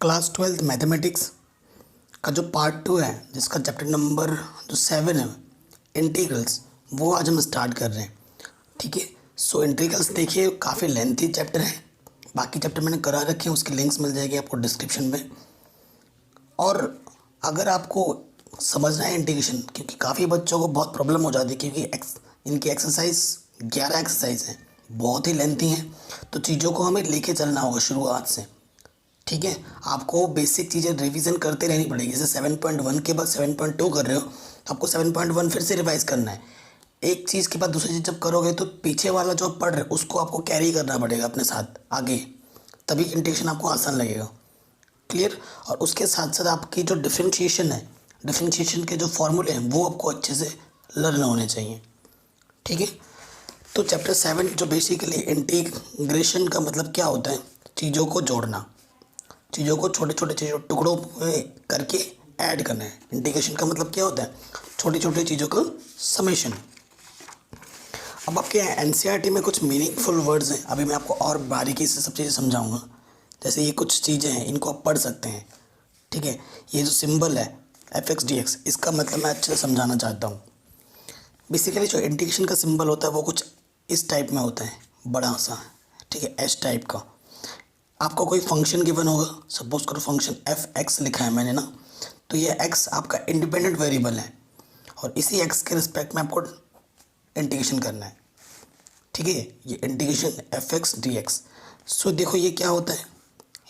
Class 12th mathematics का जो part 2 है, जिसका चैप्टर नंबर जो 7 है, इंटीग्रल्स, वो आज हम स्टार्ट कर रहे हैं। ठीक है। सो इंटीग्रल्स देखिए काफ़ी लेंथी चैप्टर है। बाकी चैप्टर मैंने करा रखे हैं, उसकी लिंक्स मिल जाएगी आपको डिस्क्रिप्शन में। और अगर आपको समझना है इंटीग्रेशन, क्योंकि काफ़ी बच्चों को बहुत प्रॉब्लम हो जाती है, क्योंकि इनकी एक्सरसाइज 11 एक्सरसाइज हैं, बहुत ही लेंथी हैं, तो चीज़ों को हमें लेके चलना होगा शुरुआत से। ठीक है। आपको बेसिक चीज़ें रिवीजन करते रहनी पड़ेगी। जैसे 7.1 के बाद 7.2 कर रहे हो, तो आपको 7.1 फिर से रिवाइज करना है। एक चीज़ के बाद दूसरी चीज़ जब करोगे तो पीछे वाला जो आप पढ़ रहे हो उसको आपको कैरी करना पड़ेगा अपने साथ आगे, तभी इंटीग्रेशन आपको आसान लगेगा। क्लियर। और उसके साथ साथ आपकी जो डिफ्रेंशिएशन है, डिफ्रेंशिएशन के जो फॉर्मूले हैं वो आपको अच्छे से लर्न होने चाहिए। ठीक है। तो चैप्टर 7 जो बेसिकली इंटीग्रेशन का मतलब क्या होता है, चीज़ों को जोड़ना, चीज़ों को छोटे छोटे चीज़ों टुकड़ों में करके ऐड करना है। इंटीग्रेशन का मतलब क्या होता है, छोटी छोटी चीज़ों का समेशन। अब आपके एनसीईआरटी में कुछ मीनिंगफुल वर्ड्स हैं, अभी मैं आपको और बारीकी से सब चीज़ें समझाऊंगा। जैसे ये कुछ चीज़ें हैं, इनको आप पढ़ सकते हैं। ठीक है। ये जो सिंबल है fx/dx, इसका मतलब मैं अच्छे से समझाना चाहता हूँ। बेसिकली जो इंटीग्रेशन का सिंबल होता है वो कुछ इस टाइप में होता है, बड़ा सा। ठीक है, एस टाइप का। आपको कोई फंक्शन गिवन होगा, सपोज करो फंक्शन f(x) लिखा है मैंने ना, तो ये x आपका इंडिपेंडेंट वेरिएबल है और इसी x के रिस्पेक्ट में आपको इंटीग्रेशन करना है। ठीक है। ये इंटीग्रेशन fx/dx। सो देखो ये क्या होता है,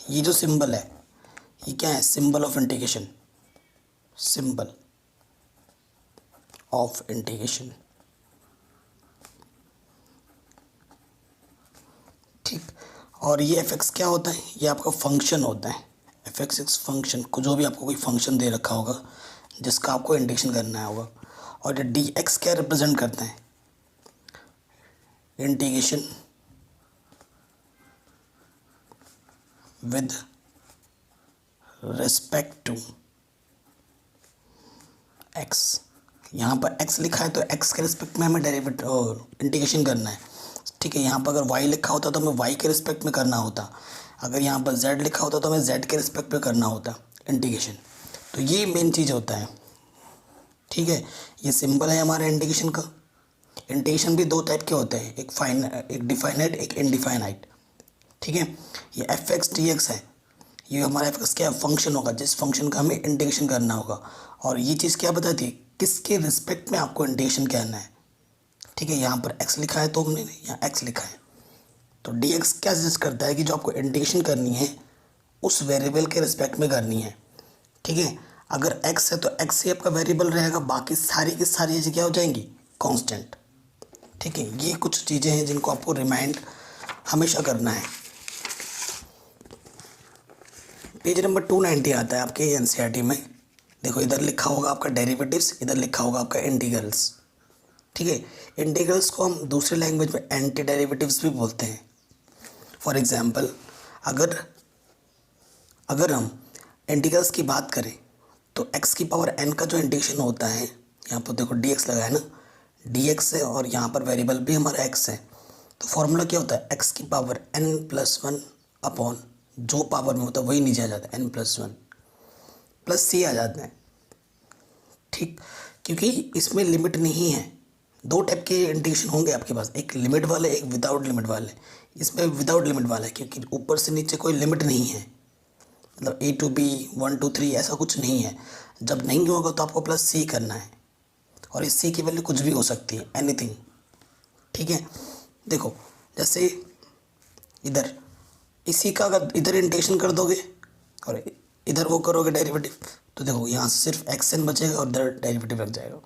ये जो सिंबल है ये क्या है, symbol of integration, symbol of integration. ठीक। और ये fx क्या होता है, ये आपका फंक्शन होता है। fx एक फंक्शन को, जो भी आपको कोई फंक्शन दे रखा होगा जिसका आपको इंटीग्रेशन करना होगा। और ये dx क्या रिप्रेजेंट करते हैं, integration with respect to x। यहाँ पर x लिखा है तो x के रिस्पेक्ट में हमें डेरिवेटिव और इंटीग्रेशन करना है। ठीक है। यहाँ पर अगर y लिखा होता तो हमें y के रिस्पेक्ट में करना होता, अगर यहाँ पर z लिखा होता तो हमें z के रिस्पेक्ट में करना होता इंटीग्रेशन। तो ये मेन चीज़ होता है। ठीक है। ये सिंबल है हमारे इंटीग्रेशन का। इंटीग्रेशन भी दो टाइप के होते हैं, एक डिफाइनाइट, एक इनडिफाइनाइट। ठीक है। ये fx/dx है, ये हमारा fx क्या फंक्शन होगा, जिस फंक्शन का हमें इंटीग्रेशन करना होगा। और ये चीज़ क्या बताती है, किसके रिस्पेक्ट में आपको इंटीग्रेशन करना है। ठीक है। यहाँ पर x लिखा है तो हमने यहाँ x लिखा है, तो dx क्या सजेस्ट करता है कि जो आपको इंटीग्रेशन करनी है उस वेरिएबल के रिस्पेक्ट में करनी है। ठीक है। अगर x है तो x ही आपका वेरिएबल रहेगा, बाकी सारी की सारी चीज़ें क्या हो जाएंगी, कांस्टेंट। ठीक है। ये कुछ चीज़ें हैं जिनको आपको रिमाइंड हमेशा करना है। पेज नंबर 290 आता है आपके एनसीईआरटी में। देखो इधर लिखा होगा आपका डेरिवेटिव्स, इधर लिखा होगा आपका इंटीग्रल्स। ठीक है। इंटीग्रल्स को हम दूसरी लैंग्वेज में एंटी डेरिवेटिव्स भी बोलते हैं। फॉर एग्जांपल, अगर अगर हम इंटीग्रल्स की बात करें तो x की पावर n का जो इंटीग्रेशन होता है, यहाँ पर देखो dx लगा है ना, dx है और यहाँ पर वेरिएबल भी हमारा x है। तो फॉर्मूला क्या होता है, x की पावर n+1 अपॉन जो पावर में होता है वही नीचे आ जाता है, n+1 प्लस c आ जाता है। ठीक। क्योंकि इसमें लिमिट नहीं है। दो टाइप के इंटीग्रेशन होंगे आपके पास, एक लिमिट वाले, एक विदाउट लिमिट वाले। इसमें विदाउट लिमिट वाला है क्योंकि ऊपर से नीचे कोई लिमिट नहीं है, मतलब a to b 1 to 3 ऐसा कुछ नहीं है। जब नहीं होगा तो आपको प्लस c करना है, और इस c की वैल्यू कुछ भी हो सकती है, एनीथिंग। ठीक है। देखो जैसे इधर इसी का अगर इधर इंटीग्रेशन कर दोगे और इधर वो करोगे डेरिवेटिव, तो देखो यहाँ से सिर्फ xn बचेगा और इधर डेरिवेटिव लग जाएगा।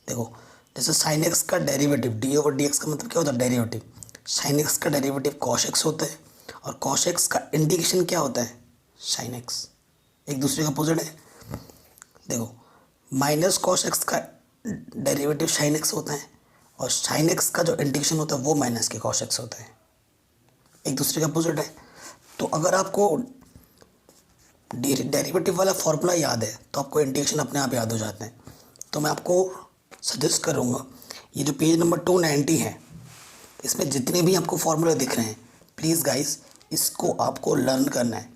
देखो जैसे sin x का डेरिवेटिव d/dx का मतलब क्या होता है, डेरिवेटिव। sin x का डेरिवेटिव cos x होता है और cos x का इंटीग्रेशन क्या होता है, sin x। एक दूसरे का अपोजिट है। देखो माइनस cos x का डेरिवेटिव sin x होता है और sin x का जो इंटीग्रेशन होता है वो माइनस के cos x होता है, एक दूसरे का अपोजिट है। तो अगर आपको डेरिवेटिव वाला फॉर्मूला याद है तो आपको इंटीग्रेशन अपने आप याद हो जाते हैं। तो मैं आपको सजेस्ट करूँगा, ये जो पेज नंबर 290 है, इसमें जितने भी आपको फॉर्मूले दिख रहे हैं, प्लीज़ गाइस इसको आपको लर्न करना है।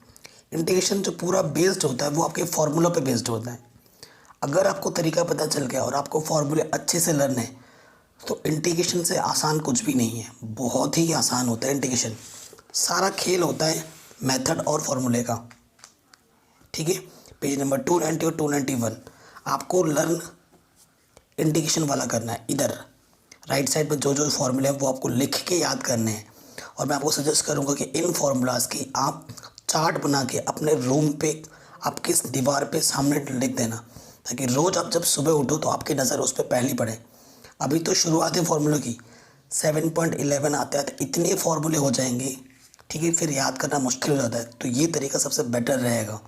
इंटीग्रेशन जो पूरा बेस्ड होता है वो आपके फॉर्मूला पे बेस्ड होता है। अगर आपको तरीका पता चल गया और आपको फॉर्मूले अच्छे से लर्न है तो इंटीग्रेशन से आसान कुछ भी नहीं है, बहुत ही आसान होता है इंटीग्रेशन। सारा खेल होता है मेथड और फॉर्मूले का। ठीक है, पेज नंबर 290 और 291 आपको लर्न इंटीग्रेशन वाला करना है। इधर राइट साइड पर जो जो फॉर्मूले हैं वो आपको लिख के याद करने हैं। और मैं आपको सजेस्ट करूंगा कि इन फॉर्मूलाज की आप चार्ट बना के अपने रूम पे आपकी दीवार पे सामने लिख देना, ताकि रोज़ आप जब सुबह उठो तो आपकी नज़र उस पर पहली पड़े। अभी तो शुरुआत है फॉर्मूले की, 7.11 आते आते इतने फॉर्मूले हो जाएंगे, ठीक है, फिर याद करना मुश्किल हो जाता है। तो ये तरीका सबसे बेटर रहेगा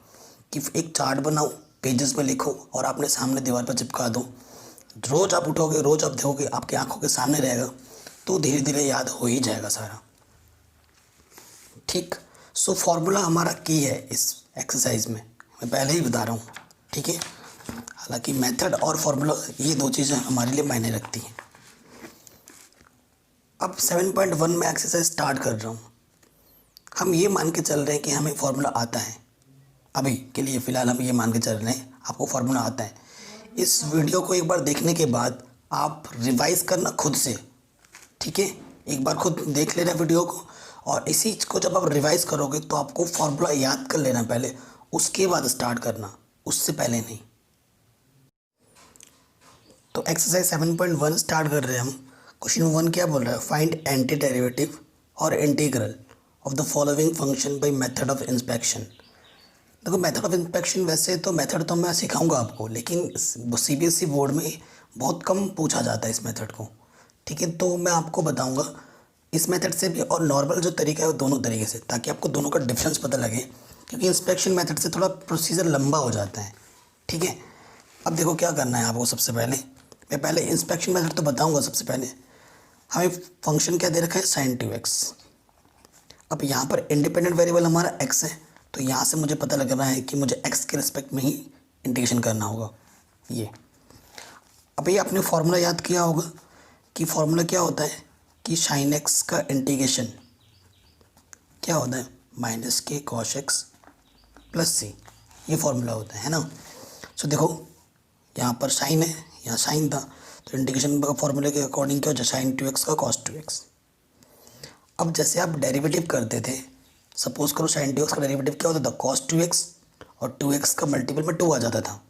कि एक चार्ट बनाओ, पेजेस में लिखो और अपने सामने दीवार पर चिपका दो। रोज़ आप उठोगे, रोज़ आप देखोगे, आपकी आंखों के सामने रहेगा, तो धीरे धीरे याद हो ही जाएगा सारा। ठीक, सो फॉर्मूला हमारा की है इस एक्सरसाइज में, मैं पहले ही बता रहा हूँ। ठीक है, हालांकि मेथड और फॉर्मूला ये दो चीज़ें हमारे लिए मायने रखती हैं। अब 7.1 में एक्सरसाइज स्टार्ट कर रहा हूँ। हम ये मान के चल रहे हैं कि हमें फॉर्मूला आता है। अभी के लिए फ़िलहाल हम ये मान के चल रहे हैं आपको फॉर्मूला आता है। इस वीडियो को एक बार देखने के बाद आप रिवाइज़ करना खुद से। ठीक है, एक बार खुद देख लेना वीडियो को, और इसी को जब आप रिवाइज़ करोगे तो आपको फॉर्मूला याद कर लेना पहले, उसके बाद स्टार्ट करना, उससे पहले नहीं। तो एक्सरसाइज 7.1 स्टार्ट कर रहे हैं हम। क्वेश्चन 1 क्या बोल रहा है, फाइंड एंटी डेरिवेटिव और integral of the following function by method of inspection. देखो मेथड ऑफ इंस्पेक्शन, वैसे तो मेथड तो मैं सिखाऊंगा आपको, लेकिन सीबीएसई बोर्ड में बहुत कम पूछा जाता है इस मेथड को। ठीक है, तो मैं आपको बताऊंगा इस मेथड से भी और नॉर्मल जो तरीका है वो दोनों तरीके से, ताकि आपको दोनों का डिफरेंस पता लगे, क्योंकि इंस्पेक्शन मेथड से थोड़ा प्रोसीजर लंबा हो जाता है। ठीक है, अब देखो क्या करना है आपको। सबसे पहले मैं पहले इंस्पेक्शन मेथड तो बताऊँगा। सबसे पहले हमें फंक्शन क्या दे रखा है, sin 2x। अब यहाँ पर इंडिपेंडेंट वेरिएबल हमारा x है, तो यहाँ से मुझे पता लग रहा है कि मुझे x के रिस्पेक्ट में ही इंटीग्रेशन करना होगा। ये अब ये आपने फॉर्मूला याद किया होगा कि फॉर्मूला क्या होता है कि sin x का इंटीग्रेशन क्या होता है, -k cos x plus c, ये फॉर्मूला होता है ना। सो देखो यहाँ पर साइन है, यहाँ साइन था, तो इंटीग्रेशन का फॉर्मूले के अकॉर्डिंग क्या हो जाए, sin 2x का cos 2x। अब जैसे आप डेरिवेटिव करते थे, सपोज करो sin 2x का डेरिवेटिव क्या होता था, cos 2x, और 2x का मल्टीपल में 2 आ जाता था।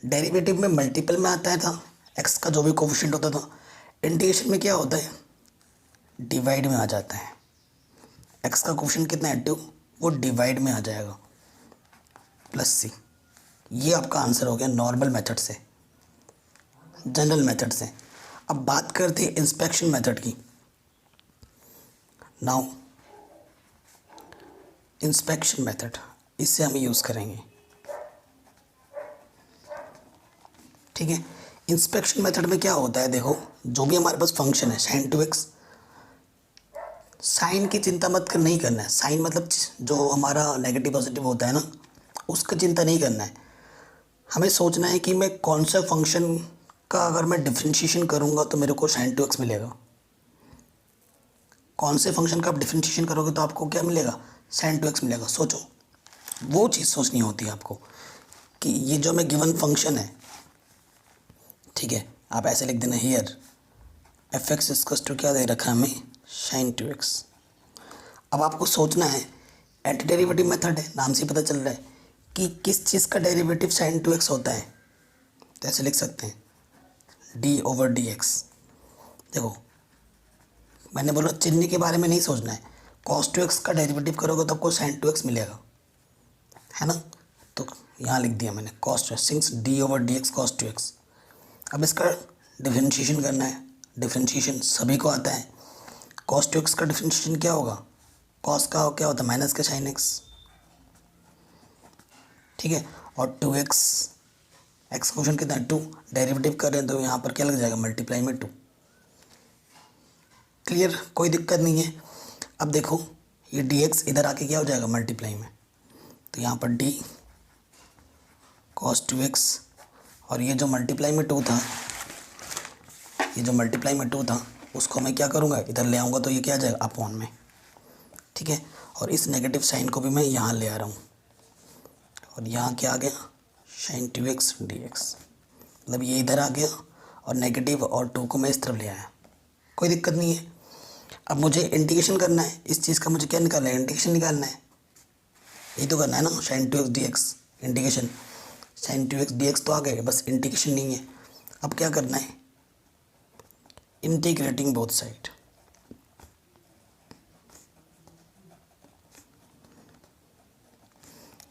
डेरिवेटिव में मल्टीपल में आता था x का जो भी कोफिशिएंट होता था। इंटीग्रेशन में क्या होता है, डिवाइड में आ जाता है। x का कोफिशिएंट कितना है, 2, वो डिवाइड में आ जाएगा, प्लस c। ये आपका आंसर हो गया नॉर्मल मेथड से, जनरल मेथड से। अब बात करते हैं इंस्पेक्शन मेथड की। नाउ इंस्पेक्शन मेथड, इससे हम यूज़ करेंगे। ठीक है, इंस्पेक्शन मेथड में क्या होता है, देखो जो भी हमारे पास फंक्शन है sin 2x, साइन की चिंता मत कर, नहीं करना है। साइन मतलब जो हमारा नेगेटिव पॉजिटिव होता है ना, उसका चिंता नहीं करना है। हमें सोचना है कि मैं कौन सा फंक्शन का अगर मैं डिफ्रेंशिएशन करूँगा तो मेरे को sin 2x मिलेगा। कौन से फंक्शन का आप डिफ्रेंशिएशन करोगे तो आपको क्या मिलेगा, sin 2x मिलेगा। सोचो, वो चीज़ सोचनी होती है आपको कि ये जो हमें गिवन फंक्शन है, ठीक है, आप ऐसे लिख देना हियर f(x) इक्वल्स टू क्या दे रखा है हमें, sin 2x। अब आपको सोचना है, एंटी डेरिवेटिव मेथड है, नाम से पता चल रहा है कि किस चीज़ का डेरिवेटिव sin 2x होता है। तो ऐसे लिख सकते हैं d/dx। देखो मैंने बोला चिन्ह के बारे में नहीं सोचना है, cos 2x का डेरिवेटिव करोगे तो आपको sin 2x मिलेगा, है ना। तो यहाँ लिख दिया मैंने cos 2x, since d/dx cos 2x। अब इसका डिफरेंशिएशन करना है। डिफरेंशिएशन सभी को आता है। cos 2x का डिफरेंशिएशन क्या होगा, cos का क्या होता है, माइनस का sin x। ठीक है, और 2x, x क्वेश्चन कितना है 2, डेरिवेटिव कर रहे हैं तो यहाँ पर क्या लग जाएगा, मल्टीप्लाई में 2। क्लियर, कोई दिक्कत नहीं है। अब देखो ये dx इधर आके क्या हो जाएगा, मल्टीप्लाई में, तो यहाँ पर d cos 2x, और ये जो मल्टीप्लाई में 2 था, ये जो मल्टीप्लाई में 2 था उसको मैं क्या करूँगा, इधर ले आऊँगा तो ये क्या आ जाएगा, अपॉन में। ठीक है, और इस नेगेटिव साइन को भी मैं यहाँ ले आ रहा हूँ, और यहाँ क्या आ गया, साइन 2x dx, मतलब ये इधर आ गया और नेगेटिव और 2 को मैं इस तरफ ले आया, कोई दिक्कत नहीं है। अब मुझे इंटीग्रेशन करना है इस चीज़ का, मुझे क्या निकालना है, इंटीग्रेशन निकालना है, यही तो करना है ना, sine 2x dx integration, sine 2x dx तो आ गए, बस इंटीग्रेशन नहीं है। अब क्या करना है, इंटीग्रेटिंग बोथ साइड,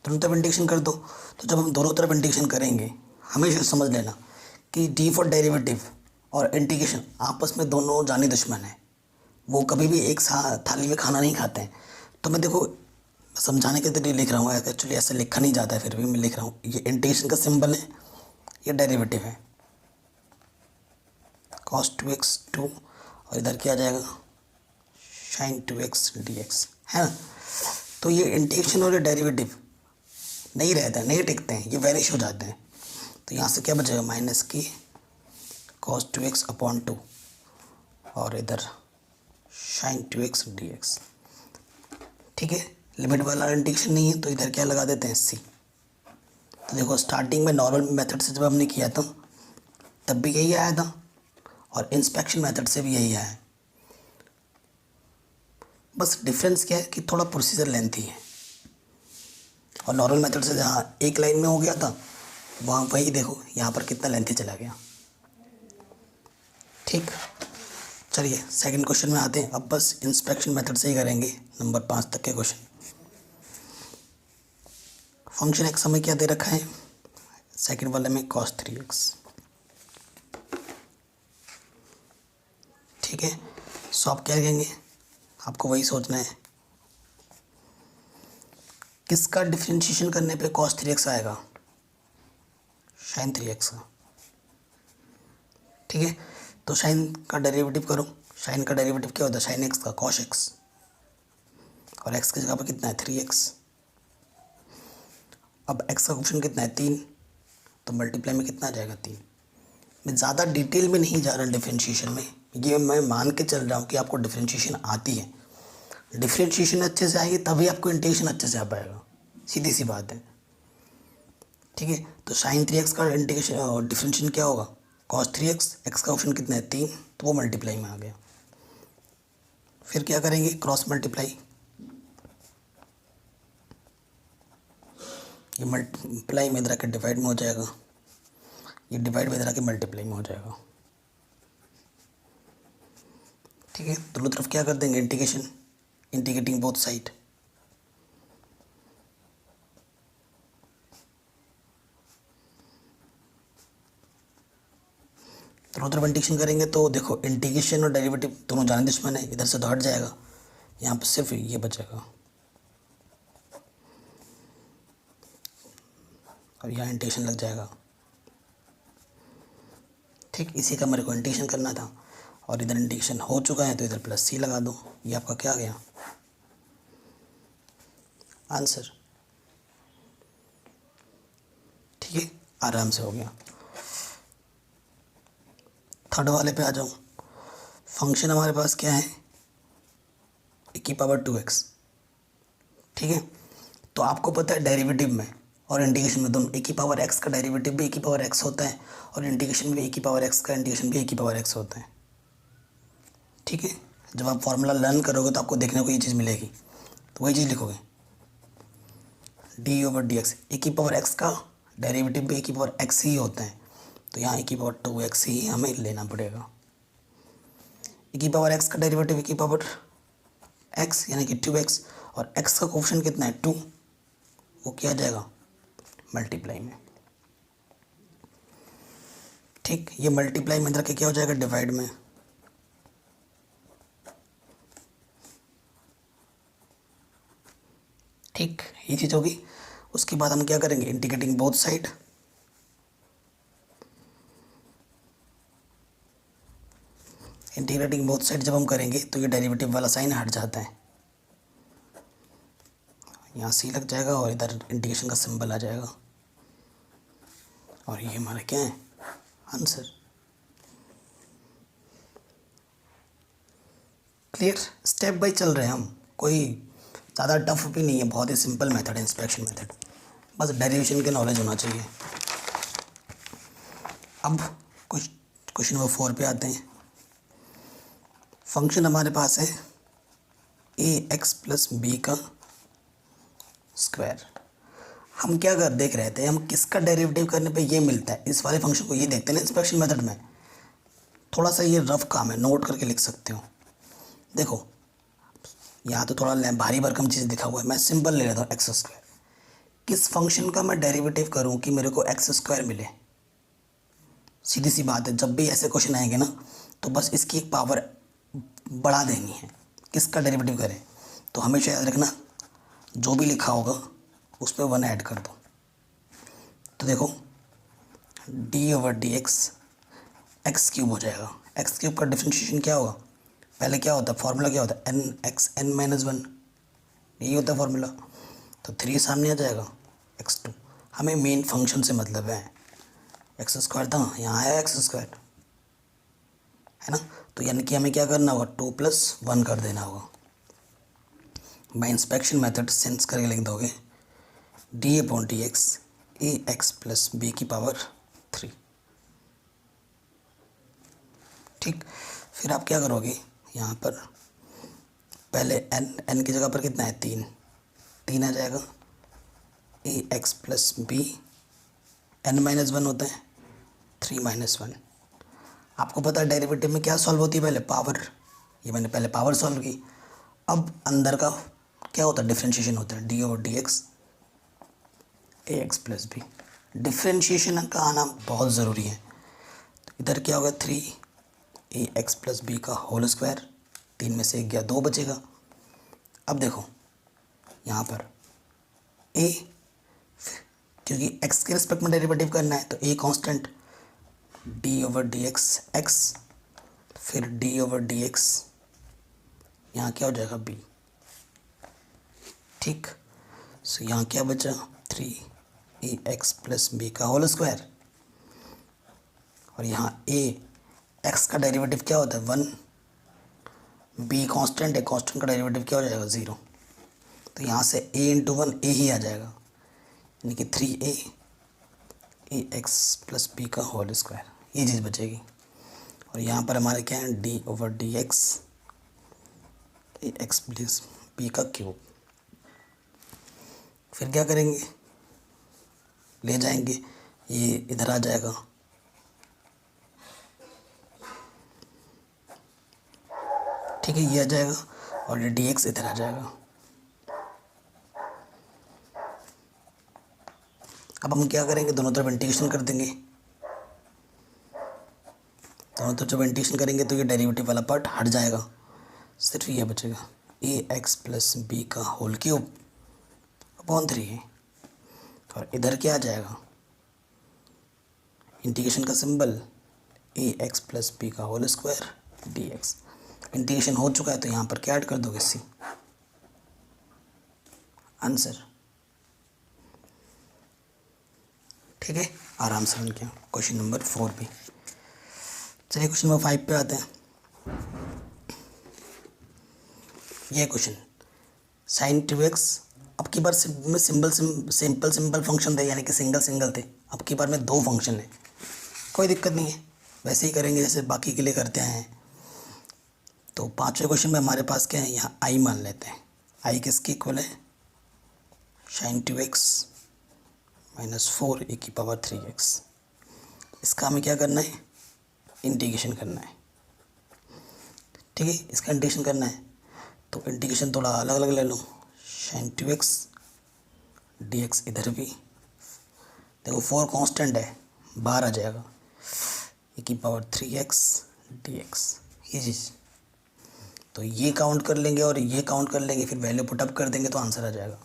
दोनों तरफ इंटीग्रेशन कर दो। तो जब हम दोनों तरफ इंटीग्रेशन करेंगे, हमेशा समझ लेना कि डी फॉर डेरिवेटिव और इंटीग्रेशन आपस में दोनों जानी दुश्मन है, वो कभी भी एक साथ थाली में खाना नहीं खाते हैं। तो मैं देखो समझाने के लिए लिख रहा हूँ, एक्चुअली ऐसे लिखा नहीं जाता है, फिर भी मैं लिख रहा हूँ। ये इंटीग्रेशन का सिंबल है, ये डेरिवेटिव है cos 2x 2, और इधर क्या आ जाएगा, sin 2x dx, है ना। तो ये इंटीग्रेशन और ये डेरिवेटिव नहीं रहते हैं, नहीं टिकते हैं, ये वैनिश हो जाते हैं। तो यहाँ से क्या बचेगा, माइनस की cos 2x अपॉन 2, और इधर sin 2x dx, ठीक है। लिमिट वाला इंटीग्रेशन नहीं है तो इधर क्या लगा देते हैं, c। तो देखो स्टार्टिंग में नॉर्मल मेथड से जब हमने किया था तब भी यही आया था, और इंस्पेक्शन मेथड से भी यही आया है। बस डिफरेंस क्या है कि थोड़ा प्रोसीजर लेंथी है, और नॉर्मल मेथड से जहाँ एक लाइन में हो गया था वहाँ वही देखो यहाँ पर कितना लेंथी चला गया, ठीक। चलिए सेकंड क्वेश्चन में आते हैं। अब बस इंस्पेक्शन मेथड से ही करेंगे नंबर 5 तक के क्वेश्चन। फंक्शन एक्स हमें क्या दे रखा है, सेकंड वाले में cos 3x, ठीक है। सो आप क्या करेंगे, आपको वही सोचना है किसका डिफरेंशिएशन करने पे cos 3x आएगा, sin 3x का, ठीक है। तो sin का डेरिवेटिव करो, sin का डेरिवेटिव क्या होता है, sin x का cos x, और x की जगह पर कितना है 3x। अब x का ऑप्शन कितना है 3, तो मल्टीप्लाई में कितना आ जाएगा 3। मैं ज़्यादा डिटेल में नहीं जा रहा डिफरेंशिएशन में, ये मैं मान के चल रहा हूँ कि आपको डिफरेंशिएशन आती है। डिफरेंशिएशन अच्छे से आएगी तभी आपको इंटीग्रेशन अच्छे से आ पाएगा, सीधी सी बात है, ठीक है। तो sin 3x का इंटीग्रेशन डिफरेंशिएशन क्या होगा, cos 3x, x का ऑप्शन कितना है 3, तो वो मल्टीप्लाई में आ गया। फिर क्या करेंगे, क्रॉस मल्टीप्लाई, ये मल्टीप्लाई में इधर के डिवाइड में हो जाएगा, ये डिवाइड में इधर के मल्टीप्लाई में हो जाएगा, ठीक है। दोनों तरफ क्या कर देंगे इंटीग्रेशन, इंटीग्रेटिंग बोथ साइड, दोनों तरफ इंटीग्रेशन करेंगे तो देखो इंटीग्रेशन और डेरिवेटिव दोनों जाने दुश्मन है, इधर से तो हट जाएगा, यहाँ पर सिर्फ ये बचेगा, और यहाँ इंटीग्रेशन लग जाएगा, ठीक। इसी का मेरे को इंटीग्रेशन करना था, और इधर इंटीग्रेशन हो चुका है तो इधर प्लस सी लगा दो, ये आपका क्या आ गया आंसर, ठीक है, आराम से हो गया। थर्ड वाले पे आ जाऊँ। फंक्शन हमारे पास क्या है, e⁻²x, ठीक है। तो आपको पता है डेरिवेटिव में और इंटीग्रेशन में दोनों e⁻x का डेरिवेटिव भी e⁻x होता है, और इंटीग्रेशन भी e⁻x का इंटीग्रेशन भी e⁻x होता है, ठीक है। जब आप फॉर्मूला लर्न करोगे तो आपको देखने को ये चीज़ मिलेगी, तो वही चीज़ लिखोगे d/dx, e⁻x का डेरिवेटिव भी e⁻x ही होता है, तो यहाँ e⁻2x ही हमें लेना पड़ेगा। e⁻x का डेरिवेटिव e⁻x यानी कि 2x, और x का कोफिशिएंट कितना है 2, वो क्या आ जाएगा मल्टीप्लाई में, ठीक। ये मल्टीप्लाई में इधर के क्या हो जाएगा डिवाइड में, ठीक, ये चीज़ होगी। उसके बाद हम क्या करेंगे, integrating both side, integrating both side जब हम करेंगे तो ये डेरिवेटिव वाला साइन हट जाता है, यहाँ सी लग जाएगा और इधर इंटीग्रेशन का सिंबल आ जाएगा, और ये हमारा क्या है आंसर। क्लियर, स्टेप बाय चल रहे हैं हम, कोई ज़्यादा टफ भी नहीं है, बहुत ही सिंपल मेथड है इंस्पेक्शन मेथड, बस डेरिवेशन के नॉलेज होना चाहिए। अब कुछ क्वेश्चन नंबर 4 पे आते हैं। फंक्शन हमारे पास है ax प्लस बी का स्क्वायर। हम क्या कर देख रहे थे, हम किसका डेरिवेटिव करने पे ये मिलता है, इस वाले फंक्शन को ये देखते हैं ना इंस्पेक्शन मेथड में। थोड़ा सा ये रफ काम है, नोट करके लिख सकते हो। देखो यहाँ तो थोड़ा भारी भरकम चीज़ लिखा हुआ है, मैं सिंपल ले लेता हूँ एक्स स्क्वायर। किस फंक्शन का मैं डेरिवेटिव करूँ कि मेरे को एक्स स्क्वायर मिले? सीधी सी बात है, जब भी ऐसे क्वेश्चन आएंगे ना तो बस इसकी एक पावर बढ़ा देनी है। किसका डेरिवेटिव करें तो हमेशा याद रखना, जो भी लिखा होगा उस पर 1 ऐड कर दो। तो देखो d/dx एक्स क्यूब हो जाएगा। एक्स क्यूब का डिफ्रेंशिएशन क्या होगा, पहले क्या होता है, फार्मूला क्या होता है, n(x(n-1), यही होता है फार्मूला। तो 3 सामने आ जाएगा, x2। हमें मेन फंक्शन से मतलब है, एक्स स्क्वायर था, यहाँ आया एक्स स्क्वायर, है ना। तो यानी कि हमें क्या करना होगा, 2 + 1 कर देना होगा। बाय इंस्पेक्शन मेथड सेंस करके लिख दोगे d/dx ax प्लस बी की पावर 3। ठीक, फिर आप क्या करोगे, यहाँ पर पहले n की जगह पर कितना है, 3 आ जाएगा। ax प्लस बी n-1 होता है, 3 - 1। आपको पता है डेरिवेटिव में क्या सॉल्व होती है, पहले पावर। ये मैंने पहले पावर सॉल्व की। अब अंदर का क्या होता है, डिफ्रेंशिएशन होता है, d/dx ax plus B. Differentiation का आना बहुत ज़रूरी है। तो इधर क्या होगा, 3ax प्लस बी का होल स्क्वायर, 3 में से 1 गया, 2 बचेगा। अब देखो यहाँ पर a, क्योंकि x के रिस्पेक्ट में डेरिवेटिव करना है तो a कांस्टेंट, d/dx x, फिर d/dx यहाँ क्या हो जाएगा, b। ठीक, सो यहाँ क्या बचा, 3ax प्लस बी का होल स्क्वायर। और यहाँ a, x का डेरिवेटिव क्या होता है, 1, b कांस्टेंट है, कांस्टेंट का डेरिवेटिव क्या हो जाएगा, 0। तो यहाँ से a × 1 a ही आ जाएगा, यानी कि 3ax प्लस बी का होल स्क्वायर, ये चीज़ बचेगी। और यहाँ पर हमारे क्या है, d/dx ax प्लस बी का क्यूब। फिर क्या करेंगे, ले जाएंगे, ये इधर आ जाएगा, ठीक है, ये आ जाएगा, और ये dx इधर आ जाएगा। अब हम क्या करेंगे, दोनों तरफ इंटीग्रेशन कर देंगे। दोनों तरफ जब इंटीग्रेशन करेंगे तो ये डेरिवेटिव वाला पार्ट हट जाएगा, सिर्फ ये बचेगा, ax प्लस बी का होल क्यूब अपॉन 3 है। और इधर क्या आ जाएगा, इंटीग्रेशन का सिंबल, ax प्लस बी का होल स्क्वायर dx। इंटीग्रेशन हो चुका है तो यहाँ पर क्या ऐड कर दोगे, c। आंसर, ठीक है, आराम से बन गया क्वेश्चन नंबर 4 भी। चलिए क्वेश्चन नंबर 5 पे आते हैं। ये क्वेश्चन sin 2x, अब की बार में सिंपल फंक्शन थे, यानी कि सिंगल थे। अब की बार में 2 फंक्शन है, कोई दिक्कत नहीं है, वैसे ही करेंगे जैसे बाकी के लिए करते हैं। तो 5वें क्वेश्चन में हमारे पास क्या है, यहाँ i मान लेते हैं। i किसकी इक्वल है, sin 2x - 4e⁻3x। इसका हमें क्या करना है, इंटीग्रेशन करना है, ठीक है, इसका इंटीग्रेशन करना है। तो इंटीग्रेशन थोड़ा अलग अलग ले लो, sin 2x dx, इधर भी देखो 4 कांस्टेंट है, बाहर आ जाएगा, e⁻3x dx, ये चीज़। तो ये काउंट कर लेंगे और ये काउंट कर लेंगे, फिर वैल्यू पुटअप कर देंगे तो आंसर आ जाएगा।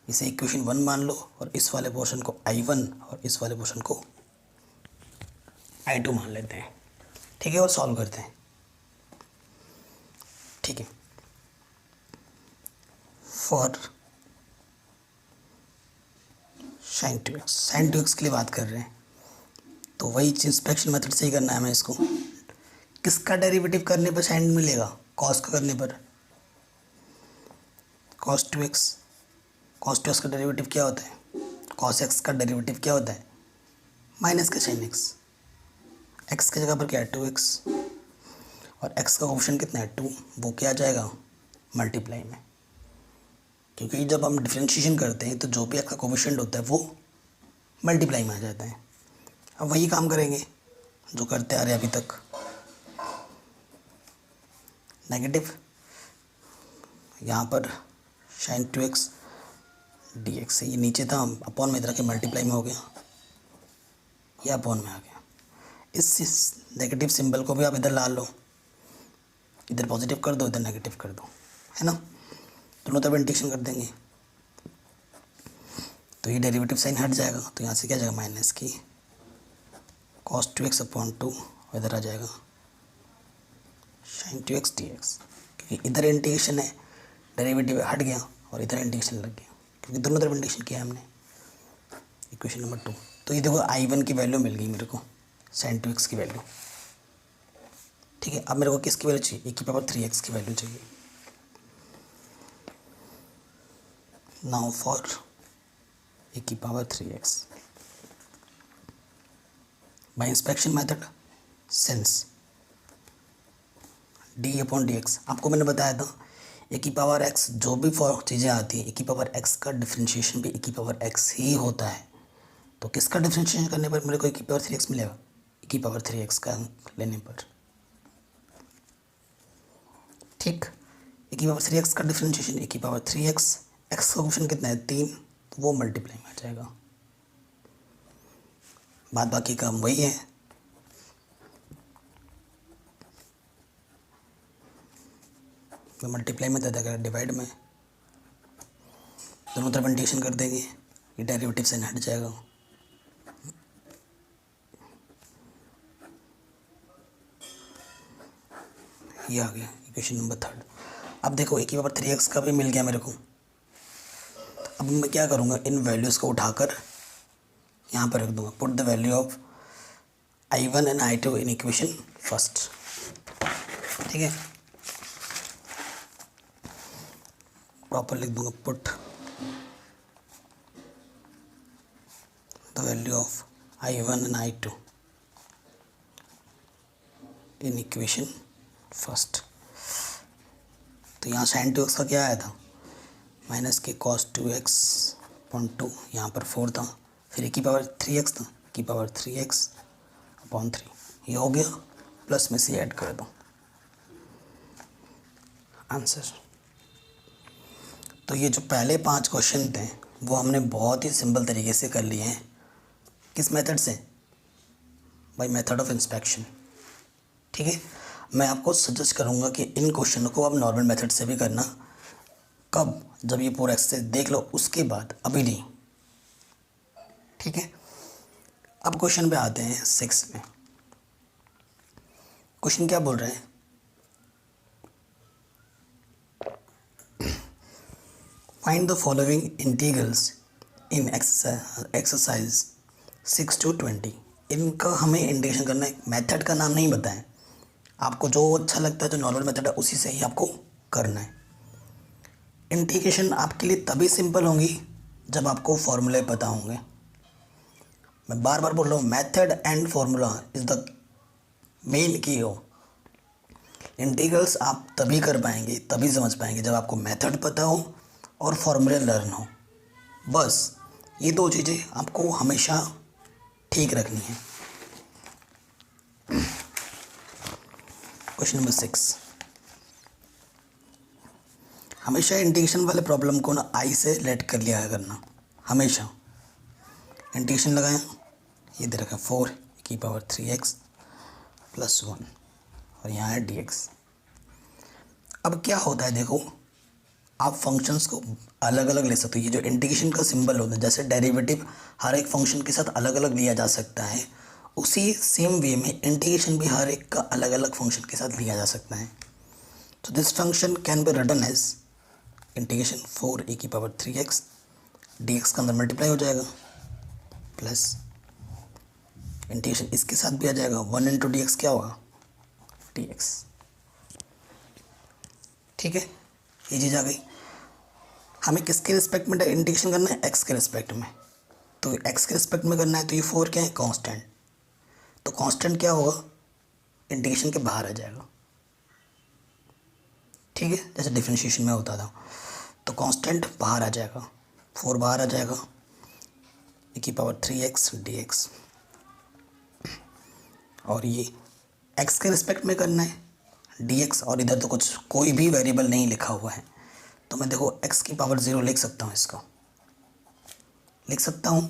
इसे इक्वेशन 1 मान लो, और इस वाले पोर्शन को i1 और इस वाले पोर्शन को i2 मान लेते हैं, ठीक है, और सॉल्व करते हैं, ठीक है। फॉर sin 2x के लिए बात कर रहे हैं, तो वही इंस्पेक्शन मेथड से ही करना है हमें इसको। किसका डेरिवेटिव करने पर साइन मिलेगा, कॉस का करने पर, cos two x, cos two x का डेरिवेटिव क्या होता है, कॉस एक्स का डेरिवेटिव क्या होता है, माइनस का साइन एक्स, एक्स की जगह पर क्या है 2x, और एक्स का ऑप्शन कितना है 2, वो क्या आ जाएगा मल्टीप्लाई में, क्योंकि जब हम डिफ्रेंशिएशन करते हैं तो जो भी एक्स का कोफिशिएंट होता है वो मल्टीप्लाई में आ जाता है। अब वही काम करेंगे जो करते आ रहे अभी तक। नेगेटिव यहाँ पर साइन 2x dx से, ये नीचे था अपॉन में इधर के मल्टीप्लाई में हो गया, ये अपॉन में आ गया। इस नेगेटिव सिंबल को भी आप इधर ला लो, इधर पॉजिटिव कर दो, इधर नेगेटिव कर दो, है ना, दोनों तरफ इंटीग्रेशन कर देंगे तो ये डेरिवेटिव साइन हट जाएगा, तो यहाँ से क्या जाएगा माइनस की cos 2x अपॉन 2, और इधर आ जाएगा sin 2x dx, क्योंकि इधर इंटीग्रेशन है, डेरिवेटिव हट गया और इधर इंटीग्रेशन लग गया, क्योंकि दोनों तरफ इंटीग्रेशन किया हमने। इक्वेशन नंबर 2, तो ये देखो I1 की वैल्यू मिल गई मेरे को, sin 2x की वैल्यू, ठीक है। अब मेरे को किसकी वैल्यू चाहिए, e⁻3x की वैल्यू चाहिए। Now for e⁻3x bye inspection method since d/dx, आपको मैंने बताया था e⁻x जो भी फॉर चीज़ें आती हैं e⁻x का डिफ्रेंशिएशन भी e⁻x ही होता है, तो किसका डिफ्रेंशिएशन करने पर मेरे को e⁻3x मिलेगा, e⁻3x का लेने पर, ठीक। e⁻3x का डिफ्रेंशिएशन e⁻3x, x का ऑप्शन कितना है 3, तो वो मल्टीप्लाई में आ जाएगा, बात बाकी काम वही है। मैं मल्टीप्लाई में दे देगा डिवाइड में, दोनों तरफ इंटीग्रेशन कर देंगे, ये डेरिवेटिव से हट जाएगा, ये आ गया इक्वेशन नंबर 3। अब देखो e⁻3x का भी मिल गया मेरे को, अब मैं क्या करूँगा, इन वैल्यूज़ को उठाकर यहाँ पर रख दूँगा, put the value of I1 and I2 in equation first, ठीक है, प्रॉपर लिख दूँगा, put the value of I1 and I2 in equation first. तो यहाँ sin 2x का क्या आया था, माइनस के cos 2x अपॉन 2, यहाँ पर 4 था, फिर e⁻3x था, e⁻3x अपॉन 3, ये हो गया, प्लस में से ऐड कर दो आंसर। तो ये जो पहले 5 क्वेश्चन थे वो हमने बहुत ही सिंपल तरीके से कर लिए हैं, किस मेथड से, बाय मेथड ऑफ इंस्पेक्शन, ठीक है। मैं आपको सजेस्ट करूँगा कि इन क्वेश्चनों को आप नॉर्मल मेथड से भी करना, कब, जब ये पूरा एक्सरसाइज देख लो उसके बाद, अभी नहीं, ठीक है। अब क्वेश्चन पे आते हैं 6 में। क्वेश्चन क्या बोल रहे हैं, find the following integrals in exercise 6 to 20। इनका हमें इंटीग्रेशन करना है, मेथड का नाम नहीं बताएं, आपको जो अच्छा लगता है, जो नॉर्मल मेथड है उसी से ही आपको करना है। इंटीग्रेशन आपके लिए तभी सिंपल होंगी जब आपको फॉर्मूले पता होंगे। मैं बार बार बोल रहा हूँ, method and formula is the main की हो। इंटीग्रल्स आप तभी कर पाएंगे, तभी समझ पाएंगे जब आपको मेथड पता हो और फॉर्मूले लर्न हो। बस ये 2 चीज़ें आपको हमेशा ठीक रखनी है। क्वेश्चन नंबर 6, हमेशा इंटीग्रेशन वाले प्रॉब्लम को ना आई से लेट कर लिया करना, हमेशा इंटीग्रेशन लगाया, ये दे रखा 4 e⁻3x + 1 और यहाँ है dx। अब क्या होता है देखो, आप फंक्शंस को अलग अलग ले सकते हो। ये जो इंटीग्रेशन का सिंबल होता है, जैसे डेरिवेटिव हर एक फंक्शन के साथ अलग अलग लिया जा सकता है, उसी सेम वे में इंटीग्रेशन भी हर एक का अलग अलग फंक्शन के साथ लिया जा सकता है। तो this function can be written as integration 4 e⁻3x, dx का अंदर मल्टीप्लाई हो जाएगा, प्लस इंटीग्रेशन इसके साथ भी आ जाएगा, 1 × dx क्या होगा dx, ठीक है, ये चीज़ आ गई। हमें किसके रिस्पेक्ट में इंटीग्रेशन करना है, एक्स के रिस्पेक्ट में। तो एक्स के रिस्पेक्ट में करना है, तो ये 4 क्या है, कांस्टेंट। तो कांस्टेंट क्या होगा, इंटीग्रेशन के बाहर आ जाएगा। ठीक है, जैसे डिफरेंशिएशन में होता था। तो कांस्टेंट बाहर आ जाएगा, 4 बाहर आ जाएगा, e की पावर 3x dx। और ये x के रिस्पेक्ट में करना है dx, और इधर तो कुछ कोई भी वेरिएबल नहीं लिखा हुआ है, तो मैं देखो x की पावर 0 लिख सकता हूँ, इसको लिख सकता हूँ,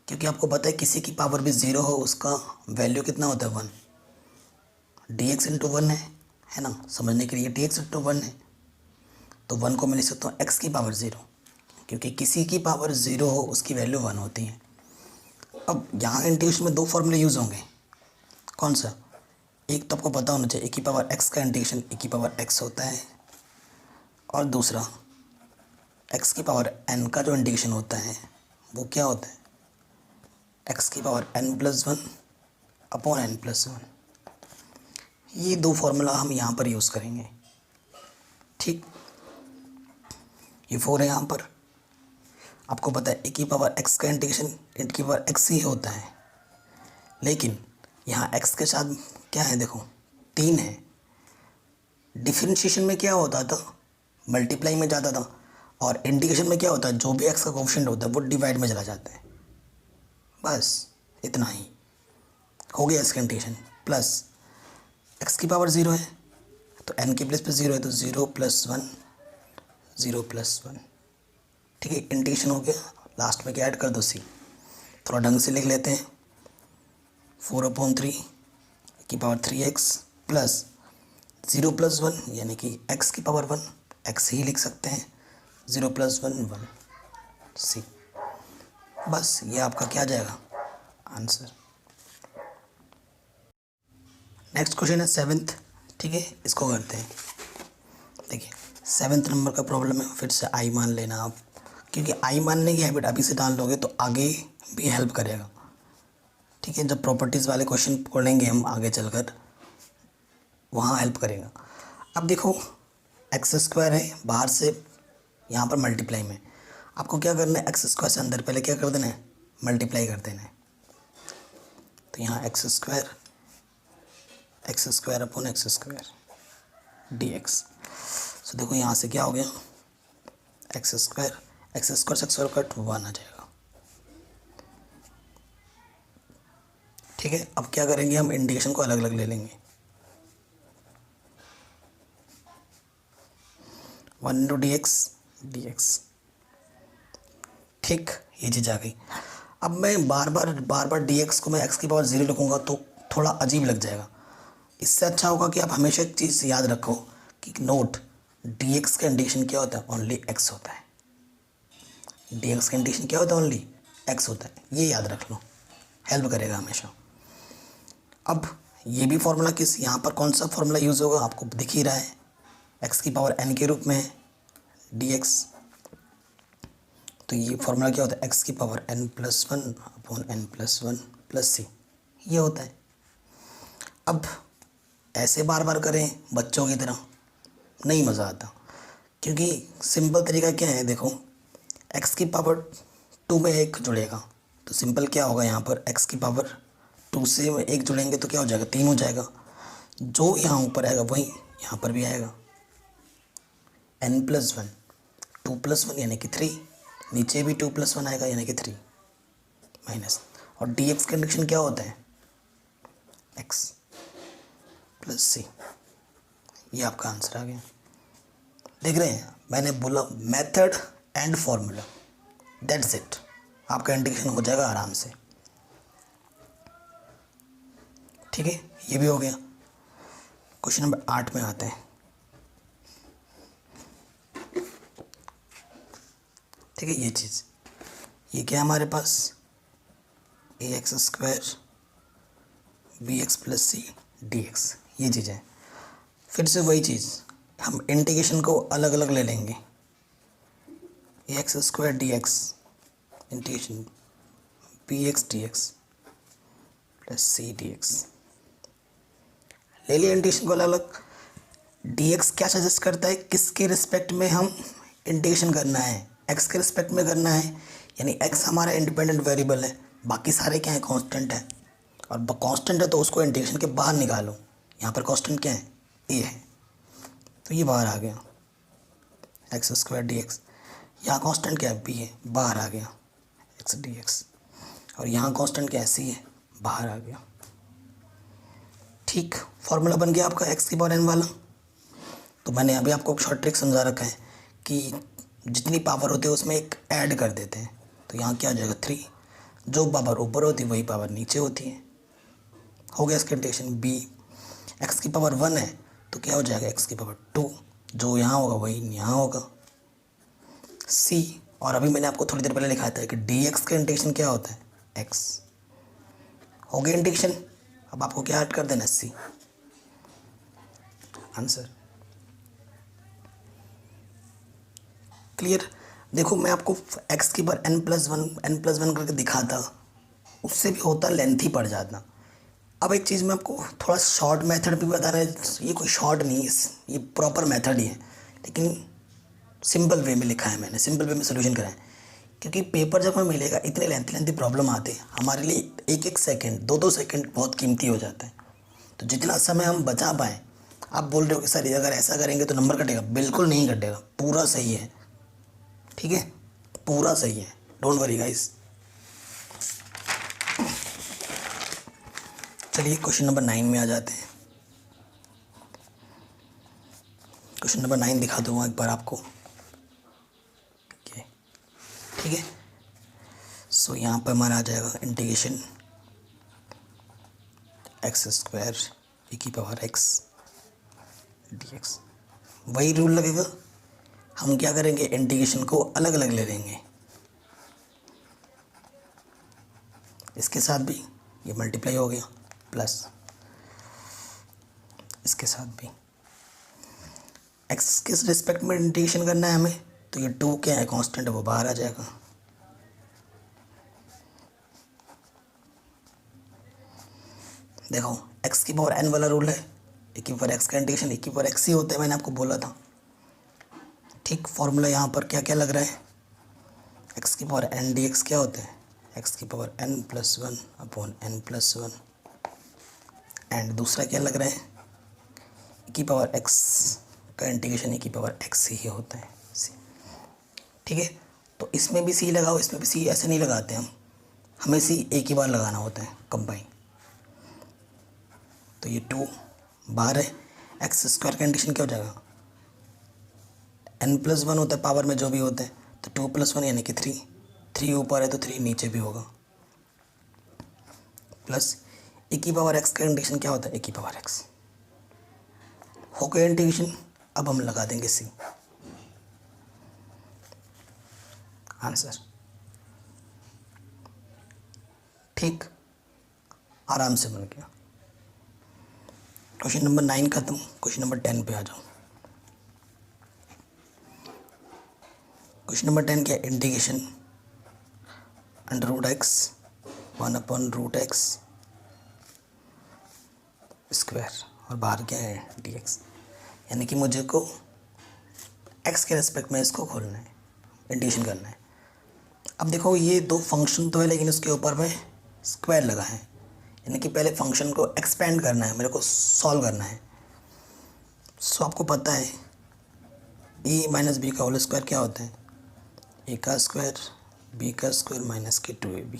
क्योंकि आपको पता है किसी की पावर भी 0 हो उसका वैल्यू कितना होता है, 1। dx इंटू 1 है ना, समझने के लिए dx इंटू 1 है, तो 1 को मैं लिख सकता हूँ x की पावर 0, क्योंकि किसी की पावर 0 हो उसकी वैल्यू 1 होती है। अब यहाँ इंटीग्रेशन में 2 फॉर्मूले यूज़ होंगे, कौन सा, एक तो आपको पता होना चाहिए, e की पावर x का इंटीग्रेशन e की पावर x होता है, और दूसरा x की पावर n का जो इंटीग्रेशन होता है वो क्या होता है, x की पावर n+1 अपॉन n+1। ये 2 फार्मूला हम यहाँ पर यूज़ करेंगे। ठीक, ये 4 है यहाँ पर, आपको पता है e की पावर x का इंटीग्रेशन e की पावर x ही होता है, लेकिन यहाँ x के साथ क्या है, देखो 3 है। डिफरेंशिएशन में क्या होता था, मल्टीप्लाई में जाता था, और इंटीग्रेशन में क्या होता है, जो भी x का कोफिशिएंट होता है वो डिवाइड में चला जाता है। बस इतना ही हो गया इसका इंटीग्रेशन। प्लस x की पावर 0 है, तो n की प्लेस पे 0 है, तो 0+1 0+1। ठीक है, इंटीग्रेशन हो गया, लास्ट में क्या ऐड कर दो, c। थोड़ा ढंग से लिख लेते हैं, 4/3 की पावर 3x प्लस 0+1 यानी कि x की पावर 1, x ही लिख सकते हैं, 0+1 1 c। बस ये आपका क्या जाएगा, आंसर। नेक्स्ट क्वेश्चन है 7th। ठीक है, इसको करते हैं। देखिए 7th नंबर का प्रॉब्लम है, फिर से आई मान लेना आप, क्योंकि आई मानने की हैबिट अभी से डाल लोगे तो आगे भी हेल्प करेगा। ठीक है, जब प्रॉपर्टीज़ वाले क्वेश्चन पढ़ेंगे हम आगे चलकर, वहाँ हेल्प करेगा। अब देखो x² है, बाहर से यहाँ पर मल्टीप्लाई में आपको क्या करना है, x² से अंदर पहले क्या कर देना है, मल्टीप्लाई कर देना है। तो यहाँ x² अपॉन x² dx। सो देखो यहाँ से क्या हो गया, x² से x² कट 1 आ जाएगा। ठीक है, अब क्या करेंगे, हम इंटीग्रेशन को अलग अलग ले लेंगे। 1 इंटू dx। ठीक, ये चीज़ आ गई। अब मैं बार बार dx को मैं x की पावर 0 लिखूँगा तो थोड़ा अजीब लग जाएगा। इससे अच्छा होगा कि आप हमेशा एक चीज़ याद रखो कि नोट, dx का इंटीग्रेशन क्या होता है, ओनली x होता है। dx का इंटीग्रेशन क्या होता है, ओनली x होता है, ये याद रख लो, हेल्प करेगा हमेशा। अब ये भी फॉर्मूला किस, यहाँ पर कौन सा फॉर्मूला यूज़ होगा आपको दिख ही रहा है, x की पावर n के रूप में है dx। तो ये फॉर्मूला क्या होता है, x की power n+1 upon n+1 plus c, ये होता है। अब ऐसे बार बार करें बच्चों की तरह नहीं मज़ा आता, क्योंकि सिंपल तरीका क्या है, देखो x की पावर 2 में 1 जुड़ेगा, तो सिंपल क्या होगा, यहाँ पर x की पावर 2 से 1 जुड़ेंगे तो क्या हो जाएगा, 3 हो जाएगा। जो यहाँ ऊपर आएगा वही यहाँ पर भी आएगा, n+1 2+1 यानी कि 3, नीचे भी 2+1 आएगा यानी कि 3 माइनस, और dx का इंटीग्रेशन क्या होता है, x प्लस c। ये आपका आंसर आ गया। देख रहे हैं, मैंने बोला method and formula, that's it, आपका इंटीग्रेशन हो जाएगा आराम से। ठीक है, ये भी हो गया। क्वेश्चन नंबर 8 में आते हैं। ठीक है, ये चीज़, ये क्या है हमारे पास, ax² bx plus c dx, ये चीज़ है। फिर से वही चीज़, हम इंटीग्रेशन को अलग अलग ले लेंगे, ax² dx integration bx dx plus c dx, ले लिया इंटीग्रेशन को अलग अलग। dx क्या सजेस्ट करता है, किसके रिस्पेक्ट में हम इंटीग्रेशन करना है एक्स के रिस्पेक्ट में करना है, यानी एक्स हमारा इंडिपेंडेंट वेरिएबल है, बाकी सारे क्या है कांस्टेंट है, और कांस्टेंट है तो उसको इंटीग्रेशन के बाहर निकालो। यहाँ पर कांस्टेंट क्या है, ए है, तो ये बाहर आ गया एक्स स्क्वायर डी एक्स। यहाँ कांस्टेंट क्या है, बी है, बाहर आ गया एक्स डी एक्स। और यहाँ कांस्टेंट क्या है, सी है, बाहर आ गया। ठीक, फॉर्मूला बन गया आपका एक्स की पावर एन वाला। तो मैंने अभी आपको एक शॉर्ट ट्रिक समझा रखा है कि जितनी पावर होती है उसमें एक ऐड कर देते हैं, तो यहाँ क्या हो जाएगा 3, जो पावर ऊपर होती है वही पावर नीचे होती है। हो गया इसका इंटीग्रेशन। बी एक्स की पावर 1 है तो क्या हो जाएगा एक्स की पावर 2, जो यहाँ होगा वही यहाँ होगा। सी, और अभी मैंने आपको थोड़ी देर पहले लिखा था कि डी एक्स का इंटीग्रेशन क्या होता है, एक्स। हो गया इंटीग्रेशन। अब आपको क्या ऐड कर देना है, सी, आंसर। क्लियर। देखो मैं आपको एक्स की पावर n+1 करके दिखाता, उससे भी होता लेंथी पड़ जाता। अब एक चीज़ मैं आपको थोड़ा शॉर्ट मेथड भी बता रहा है, ये कोई शॉर्ट नहीं है, ये प्रॉपर मेथड ही है, लेकिन सिंपल वे में लिखा है मैंने, सिंपल वे में सोल्यूशन करा है। क्योंकि पेपर जब हमें मिलेगा इतने लेंथी प्रॉब्लम आते हैं, हमारे लिए एक एक सेकेंड 2-2 सेकेंड बहुत कीमती हो जाता है। तो जितना समय हम बचा पाएँ, आप बोल रहे हो कि सर अगर ऐसा करेंगे तो नंबर कटेगा, बिल्कुल नहीं कटेगा, पूरा सही है, ठीक है, पूरा सही है, डोंट वरी गाइस। चलिए क्वेश्चन नंबर 9 में आ जाते हैं। क्वेश्चन नंबर 9 दिखा दूँगा एक बार आपको, ठीक है। सो यहाँ पर हमारा आ जाएगा इंटीग्रेशन एक्स स्क्वायर e की पावर एक्स डी एक्स। वही रूल लगेगा, हम क्या करेंगे, इंटीग्रेशन को अलग अलग ले लेंगे। इसके साथ भी ये मल्टीप्लाई हो गया, प्लस इसके साथ भी एक्स के रिस्पेक्ट में इंटीग्रेशन करना है हमें, तो ये 2 क्या है, कांस्टेंट है, वो बाहर आ जाएगा। देखो एक्स की पावर n वाला रूल है, ए की पावर एक्स का इंटीग्रेशन ए की पावर एक्स ही होता है, मैंने आपको बोला था। ठीक, फॉर्मूला यहाँ पर क्या क्या लग रहा है, एक्स की पावर n डी एक्स क्या होता है, एक्स की power n+1 upon n+1, and दूसरा क्या लग रहा है, e की पावर x का इंटीग्रेशन e की पावर x ही होता है, सी। ठीक है, तो इसमें भी सी लगाओ, इसमें भी सी, ऐसे नहीं लगाते हम, हमें सी एक ही बार लगाना होता है कंबाइन। तो ये 2 बाहर है, एक्स स्क्वायर का इंटीग्रेशन क्या हो जाएगा, n+1 होता है पावर में जो भी होते हैं, तो 2+1 यानी कि 3 ऊपर है तो 3 नीचे भी होगा, प्लस e की पावर x का इंटीग्रेशन क्या होता है, e की पावर x। हो गया इंटीग्रेशन। अब हम लगा देंगे सी, आंसर। ठीक, आराम से बन गया। क्वेश्चन नंबर 9 खत्म, क्वेश्चन नंबर 10 पे आ जाओ। क्वेश्चन नंबर 10 क्या है, इंटीग्रेशन √x 1/√x स्क्वायर, और बाहर क्या है dx, यानी कि मुझे को x के रेस्पेक्ट में इसको खोलना है, इंटीग्रेशन करना है। अब देखो ये 2 फंक्शन तो है, लेकिन उसके ऊपर में स्क्वायर लगा है, यानी कि पहले फंक्शन को एक्सपेंड करना है, मेरे को सॉल्व करना है। सो आपको पता है a माइनस बी का होल स्क्वायर क्या होता है, a का स्क्वायर b का स्क्वायर माइनस के 2ab,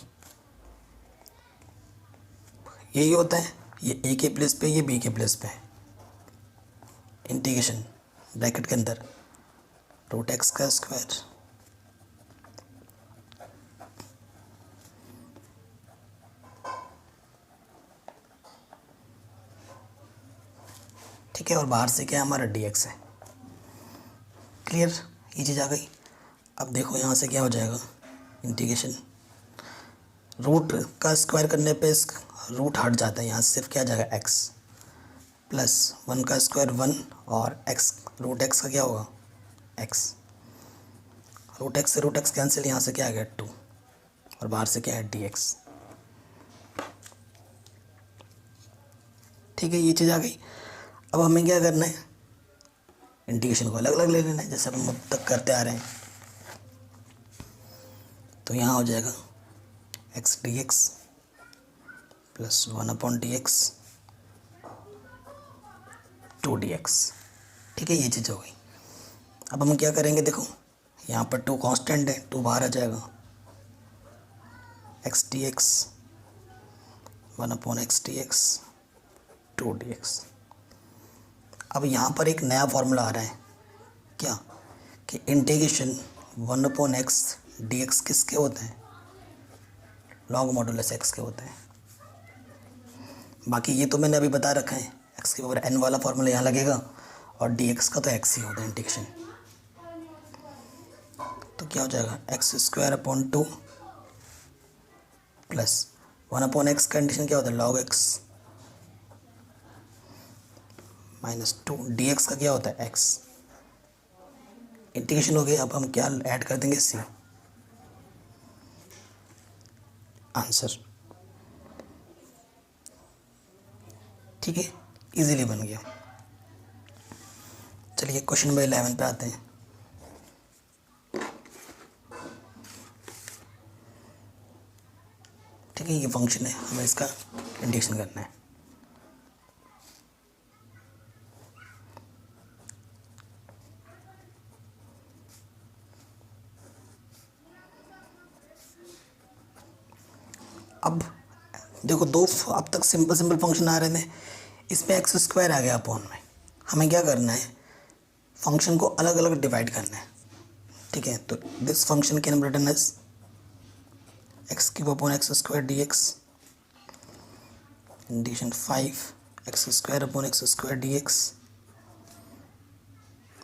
यही होता है। ये a के प्लेस पे, ये b के प्लेस पे है, इंटीग्रेशन ब्रैकेट के अंदर √x का स्क्वायर ठीक है, और बाहर से क्या हमारा dx है। क्लियर, ये चीज़ आ गई। अब देखो यहाँ से क्या हो जाएगा, इंटीग्रेशन रूट का स्क्वायर करने पे रूट हट जाता है, यहाँ से सिर्फ क्या आ जाएगा x, प्लस 1 का स्क्वायर 1 और x, √x का क्या होगा x, √x से √x कैंसिल, यहाँ से क्या आ गया 2, और बाहर से क्या है dx। ठीक है, ये चीज़ आ गई। अब हमें क्या करना है, इंटीग्रेशन को अलग अलग ले लेना है जैसे हम अब तक करते आ रहे हैं। तो यहाँ हो जाएगा x d x plus 1/dx 2dx। ठीक है, ये चीज़ हो गई। अब हम क्या करेंगे, देखो यहाँ पर 2 कांस्टेंट है, 2 बाहर आ जाएगा, x d x 1/x dx 2dx। अब यहाँ पर एक नया फॉर्मूला आ रहा है, क्या कि इंटीग्रेशन 1/x dx किसके होते हैं, लॉग मॉडुलस x के होते हैं। बाकी ये तो मैंने अभी बता रखा है, x के ऊपर n वाला फॉर्मूला यहाँ लगेगा और dx का तो x ही होता है इंटीग्रेशन। तो क्या हो जाएगा x² प्लस 1/x का कंडीशन क्या होता है, log x माइनस 2 dx का क्या होता है x। इंटीग्रेशन हो गया। अब हम क्या ऐड कर देंगे, c। आंसर ठीक है, इजीली बन गया। चलिए क्वेश्चन नंबर 11 पे आते हैं। ठीक है, ये फंक्शन है, हमें इसका इंटीग्रेशन करना है। अब देखो अब तक सिंपल फंक्शन आ रहे थे, इसमें x² आ गया अपॉन में। हमें क्या करना है, फंक्शन को अलग अलग डिवाइड करना है। ठीक है, तो this function can be written as x³ dx integration 5x² dx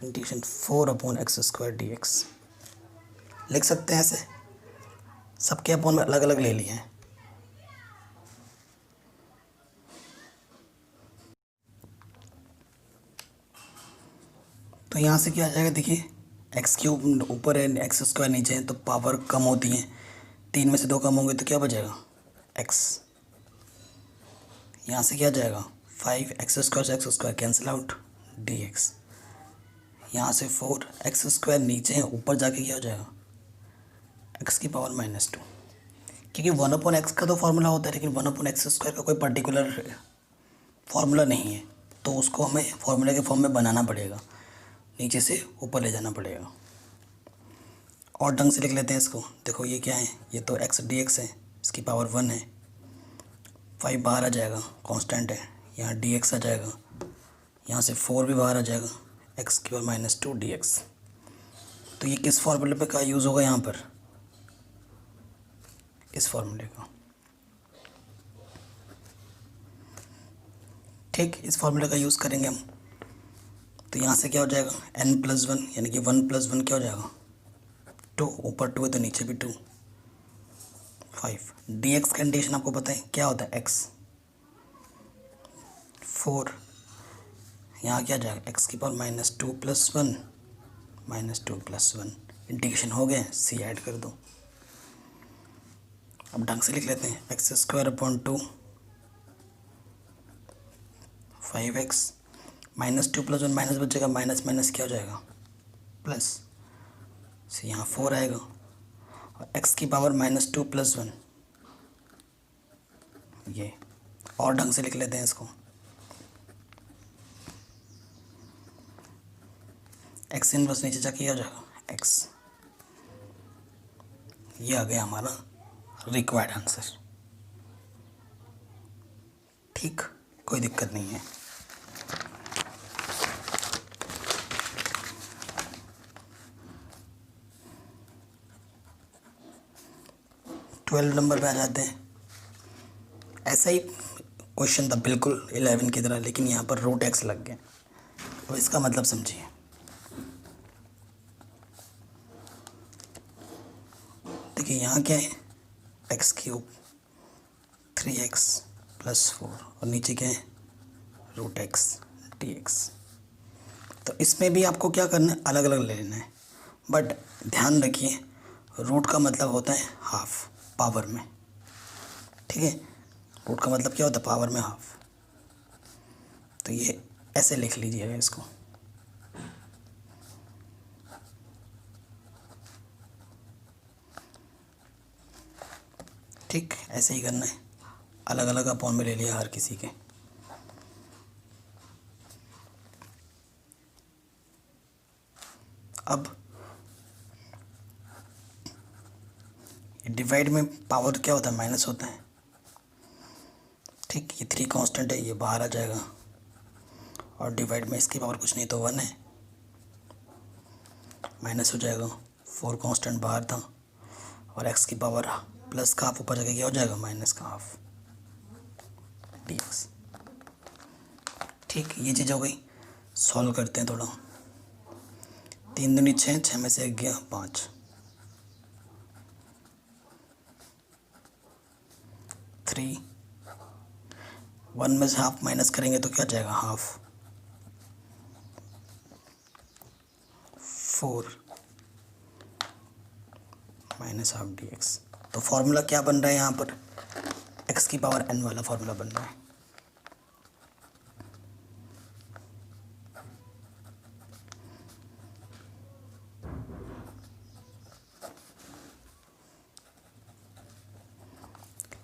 integration 4x² dx। लिख सकते हैं ऐसे, सबके अपॉन में अलग अलग ले लिए हैं। तो यहाँ से क्या आ जाएगा, देखिए x³ ऊपर है, x² नीचे है, तो पावर कम होती है, 3 में से 2 कम होंगे तो क्या बचेगा x। यहाँ से क्या जाएगा 5x² से x² कैंसिल आउट dx। यहाँ से 4x² नीचे है, ऊपर जाके क्या हो जाएगा x⁻²। क्योंकि 1/x का तो फॉर्मूला होता है, लेकिन 1/x² का कोई पर्टिकुलर फॉर्मूला नहीं है, तो उसको हमें फॉर्मूला के फॉर्म में बनाना पड़ेगा, नीचे से ऊपर ले जाना पड़ेगा। और ढंग से लिख लेते हैं इसको। देखो ये क्या है, ये तो x dx है, इसकी पावर 1 है, 5 बाहर आ जाएगा, कांस्टेंट है, यहाँ dx आ जाएगा, यहाँ से 4 भी बाहर आ जाएगा, x⁻² dx। तो ये किस फॉर्मूले पे का यूज़ होगा, यहाँ पर इस फॉर्मूले का। ठीक, इस फॉर्मूले का यूज़ करेंगे हम। तो यहाँ से क्या हो जाएगा n+1 यानी कि 1+1 क्या हो जाएगा 2, ऊपर 2 है तो नीचे भी 2, 5। dx कंडीशन आपको पता है क्या होता है x 4, यहाँ क्या जाएगा x⁻² + 1 -2 + 1। इंटीग्रेशन हो गए, c ऐड कर दो। अब ढंग से लिख लेते हैं x² 5x -2 + 1 माइनस बचेगा, माइनस माइनस क्या हो जाएगा प्लस, से यहाँ 4 आएगा, और x⁻² + 1 ये। और ढंग से लिख लेते हैं इसको, x इनवर्स नीचे जाके क्या हो जाएगा x। ये आ गया हमारा रिक्वायर्ड आंसर। ठीक, कोई दिक्कत नहीं है। ट्वेल्व नंबर पे आ जाते हैं। ऐसा ही क्वेश्चन था बिल्कुल 11 की तरह, लेकिन यहाँ पर √x लग गया। अब इसका मतलब समझिए, देखिए यहाँ क्या है x³ 3x + 4 और नीचे क्या है √x dx। तो इसमें भी आपको क्या करना है, अलग अलग ले लेना है, बट ध्यान रखिए रूट का मतलब होता है हाफ पावर में। ठीक है, रूट का मतलब क्या होता है पावर में हाफ। तो ये ऐसे लिख लीजिएगा इसको, ठीक, ऐसे ही करना है, अलग अलग अपॉन में ले लिया हर किसी के। अब डिवाइड में पावर क्या होता है, माइनस होता है। ठीक, ये 3 कांस्टेंट है, ये बाहर आ जाएगा, और डिवाइड में इसकी पावर कुछ नहीं तो 1 है, माइनस हो जाएगा। 4 कांस्टेंट बाहर था, और x की पावर प्लस का हाफ ऊपर जाके क्या हो जाएगा, माइनस का हाफ dx। ठीक, ये चीज़ हो गई। सॉल्व करते हैं थोड़ा। 3 दूनी 6, 6 में से 1 गया 5, 3, 1 में से हाफ माइनस करेंगे तो क्या जाएगा, हाफ, 4 माइनस हाफ dx। तो फॉर्मूला क्या बन रहा है यहाँ पर, x की पावर n वाला फॉर्मूला बन रहा है।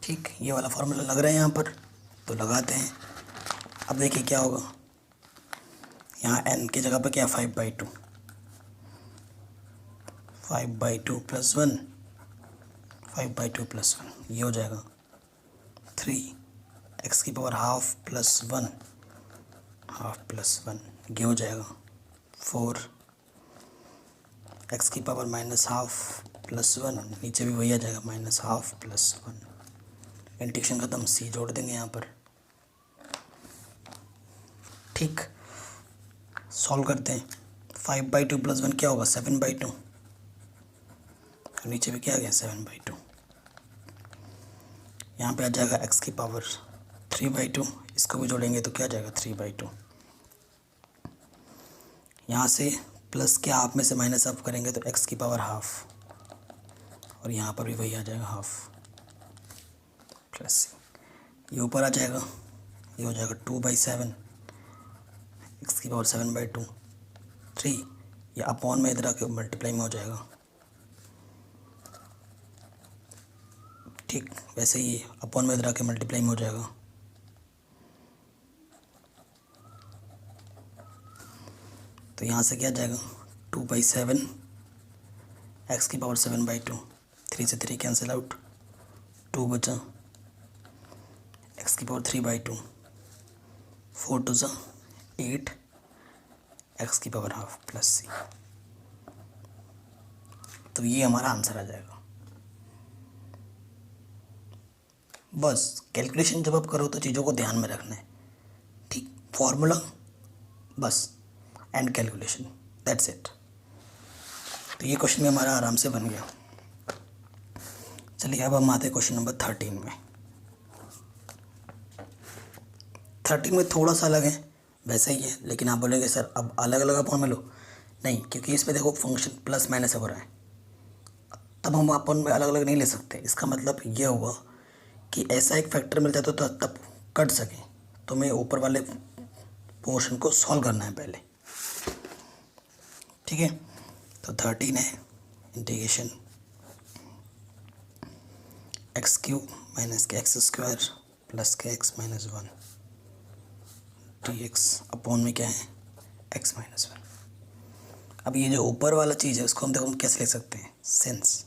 ठीक, ये वाला फॉर्मूला लग रहा है यहाँ पर, तो लगाते हैं। अब देखिए क्या होगा, यहाँ n की जगह पे क्या, 5/2, 5/2 + 1, 5/2 + 1, ये हो जाएगा 3, x की power half plus 1, half plus 1, ये हो जाएगा 4, x की पावर माइनस हाफ प्लस 1, नीचे भी वही आ जाएगा, माइनस हाफ प्लस 1। इंटीग्रेशन खत्म, c जोड़ देंगे यहाँ पर। ठीक, सॉल्व करते हैं। 5/2 + 1 क्या होगा, 7/2, नीचे भी क्या आ गया, 7/2। यहाँ पे आ जाएगा x की पावर 3/2, इसको भी जोड़ेंगे तो क्या आ जाएगा, 3/2। यहाँ से प्लस के हाफ में से माइनस हाफ करेंगे तो x की पावर हाफ, और यहाँ पर भी वही आ जाएगा हाफ प्लस c, ये ऊपर आ जाएगा, ये हो जाएगा 2/7, x की पावर 7/2, 3, ये अपॉन में इधर आके मल्टीप्लाई में हो जाएगा। ठीक, वैसे ही अपॉन में इधर आके मल्टीप्लाई में हो जाएगा। तो यहाँ से क्या जाएगा, 2/7, x की पावर 7/2, 3 से 3 कैंसिल आउट, 2 बचा, x की पावर 3/2, 4 2 ज़ा 8, x की पावर हाफ प्लस c। तो ये हमारा आंसर आ जाएगा। बस कैलकुलेशन जब आप करो तो चीज़ों को ध्यान में रखना है। ठीक, फॉर्मूला बस एंड कैलकुलेशन, दैट्स इट। तो ये क्वेश्चन में हमारा आराम से बन गया। चलिए अब हम आते हैं क्वेश्चन नंबर 13 में। 13 में थोड़ा सा अलग है, वैसा ही है, लेकिन आप बोलेंगे सर अब अलग अलग अपॉन में लो, नहीं, क्योंकि इसमें देखो फंक्शन प्लस माइनस हो रहा है, तब हम अपॉन में अलग अलग नहीं ले सकते। इसका मतलब ये हुआ कि ऐसा एक फैक्टर मिल जाए तो तब कट सके, तो मैं ऊपर वाले पोर्शन को सॉल्व करना है पहले। ठीक है, तो 13 है, इंटीग्रेशन x³ माइनस के x² प्लस के x - 1 dx अपॉन में क्या है, x - 1। अब ये जो ऊपर वाला चीज़ है उसको हम देखो हम कैसे लिख सकते हैं, सिंस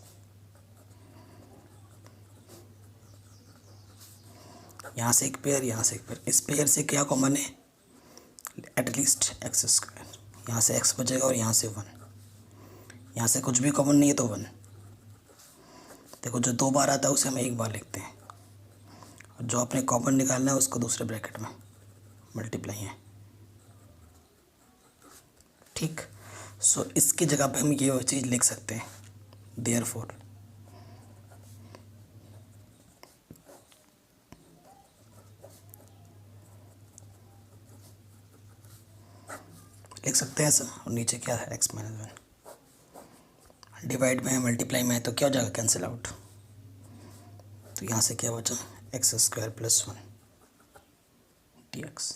यहाँ से एक पेयर, यहाँ से एक पेयर, इस पेयर से क्या कॉमन है, एटलीस्ट x², यहाँ से x बचेगा और यहाँ से 1, यहाँ से कुछ भी कॉमन नहीं है तो 1। देखो जो 2 बार आता है उसे हम 1 बार लिखते हैं, और जो अपने कॉमन निकालना है उसको दूसरे ब्रैकेट में मल्टीप्लाई है। ठीक, सो इसकी जगह पे हम ये चीज़ लिख सकते हैं, देयरफॉर लिख सकते हैं ऐसा, और नीचे क्या है, x - 1 डिवाइड में है, मल्टीप्लाई में है, तो क्या हो जाएगा, कैंसिल आउट। तो यहाँ से क्या बचा, x² + 1 dx।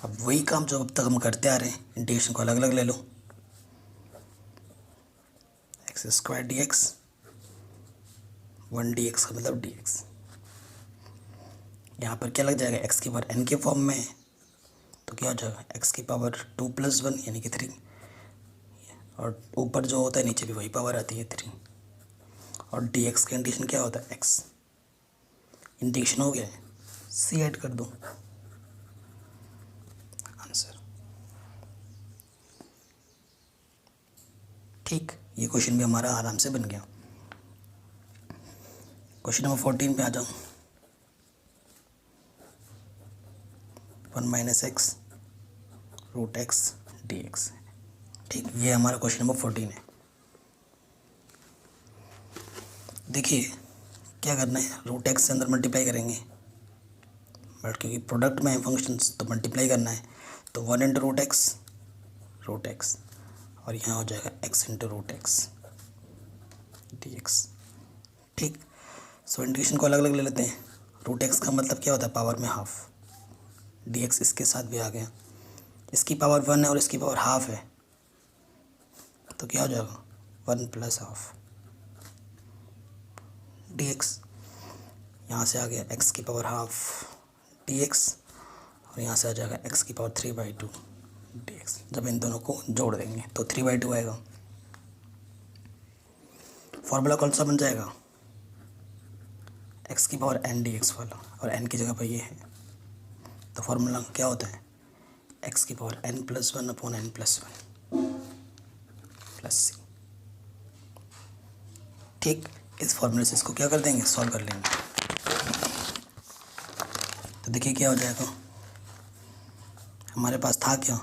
अब वही काम जो अब तक हम करते आ रहे हैं, इंटीग्रेशन को अलग अलग ले लो, x² dx 1 dx का मतलब dx। यहाँ पर क्या लग जाएगा, x की पावर n के फॉर्म में है, तो क्या हो जाएगा x की पावर 2 + 1 यानी कि 3, और ऊपर जो होता है नीचे भी वही पावर आती है 3, और dx का इंटीग्रेशन क्या होता है x। इंटीग्रेशन हो गया है, c ऐड कर दो, आंसर। ठीक, ये क्वेश्चन भी हमारा आराम से बन गया। क्वेश्चन नंबर 14 पे आ जाओ। 1 - x √x dx। ठीक, ये हमारा क्वेश्चन नंबर 14 है। देखिए क्या करना है, √x से अंदर मल्टीप्लाई करेंगे, बट क्योंकि प्रोडक्ट में है फंक्शंस तो मल्टीप्लाई करना है, तो 1 × √x, और यहाँ हो जाएगा x × √x dx। ठीक, सो इंटीग्रेशन को अलग अलग ले लेते हैं। √x का मतलब क्या होता है, पावर में हाफ, dx इसके साथ भी आ गया, इसकी पावर 1 है और इसकी पावर हाफ है, तो क्या हो जाएगा 1 + हाफ dx। यहाँ से आ गया x की पावर हाफ dx, और यहाँ से आ जाएगा x की पावर 3/2 dx। जब इन दोनों को जोड़ देंगे तो 3/2 आएगा। फॉर्मूला कौन सा बन जाएगा, x की पावर n dx वाला, और n की जगह पर ये है, तो फॉर्मूला क्या होता है x की पावर n + 1 / n + 1 + c। ठीक, इस फॉर्मूले से इसको क्या कर देंगे, सॉल्व कर लेंगे। तो देखिए क्या हो जाएगा, हमारे पास था क्या,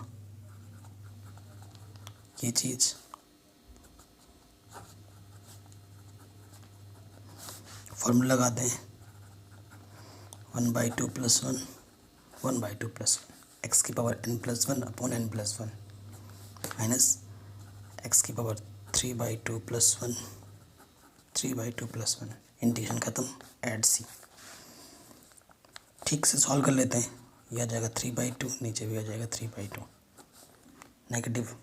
ये चीज़, फॉर्मूला लगाते हैं 1/2 + 1 1/2 + 1 x की power n + 1 / n + 1 minus x की पावर 3/2 + 1 3/2 + 1, इंटीग्रेशन खत्म, ऐड c। ठीक से सॉल्व कर लेते हैं, यह आ जाएगा 3/2, नीचे भी आ जाएगा 3/2, नेगेटिव,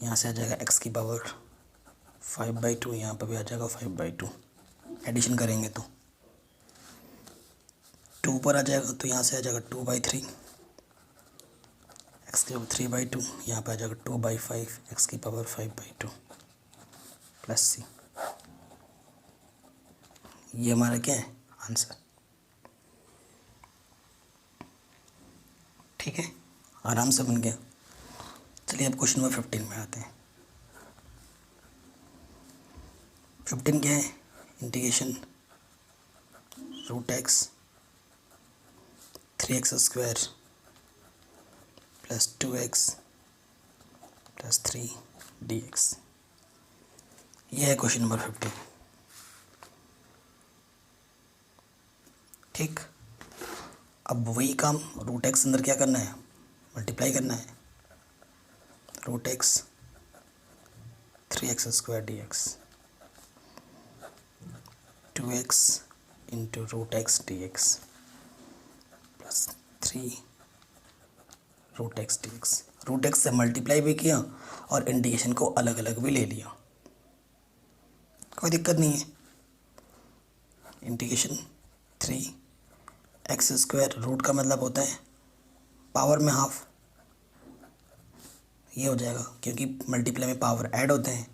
यहाँ से आ जाएगा x की पावर 5/2, यहाँ पर भी आ जाएगा 5/2, एडिशन करेंगे तो 2 पर आ जाएगा, तो यहाँ से आ जाएगा 2/3, x की पावर 3/2, यहाँ पर आ जाएगा 2/5, x की पावर 5/2 + c। ये हमारा क्या है, आंसर। ठीक है, आराम से बन गया। चलिए अब क्वेश्चन नंबर 15 में आते हैं। 15 क्या है, integration √x 3x² + 2x + 3 dx। ये है क्वेश्चन नंबर 15। ठीक, अब वही काम, √x अंदर क्या करना है, मल्टीप्लाई करना है, √x 3x² dx 2x × √x dx + 3 √x dx। √x से मल्टीप्लाई भी किया और इंटीग्रेशन को अलग अलग भी ले लिया, कोई दिक्कत नहीं है। इंटीग्रेशन 3x², रूट का मतलब होता है पावर में हाफ, ये हो जाएगा क्योंकि मल्टीप्लाई में पावर ऐड होते हैं।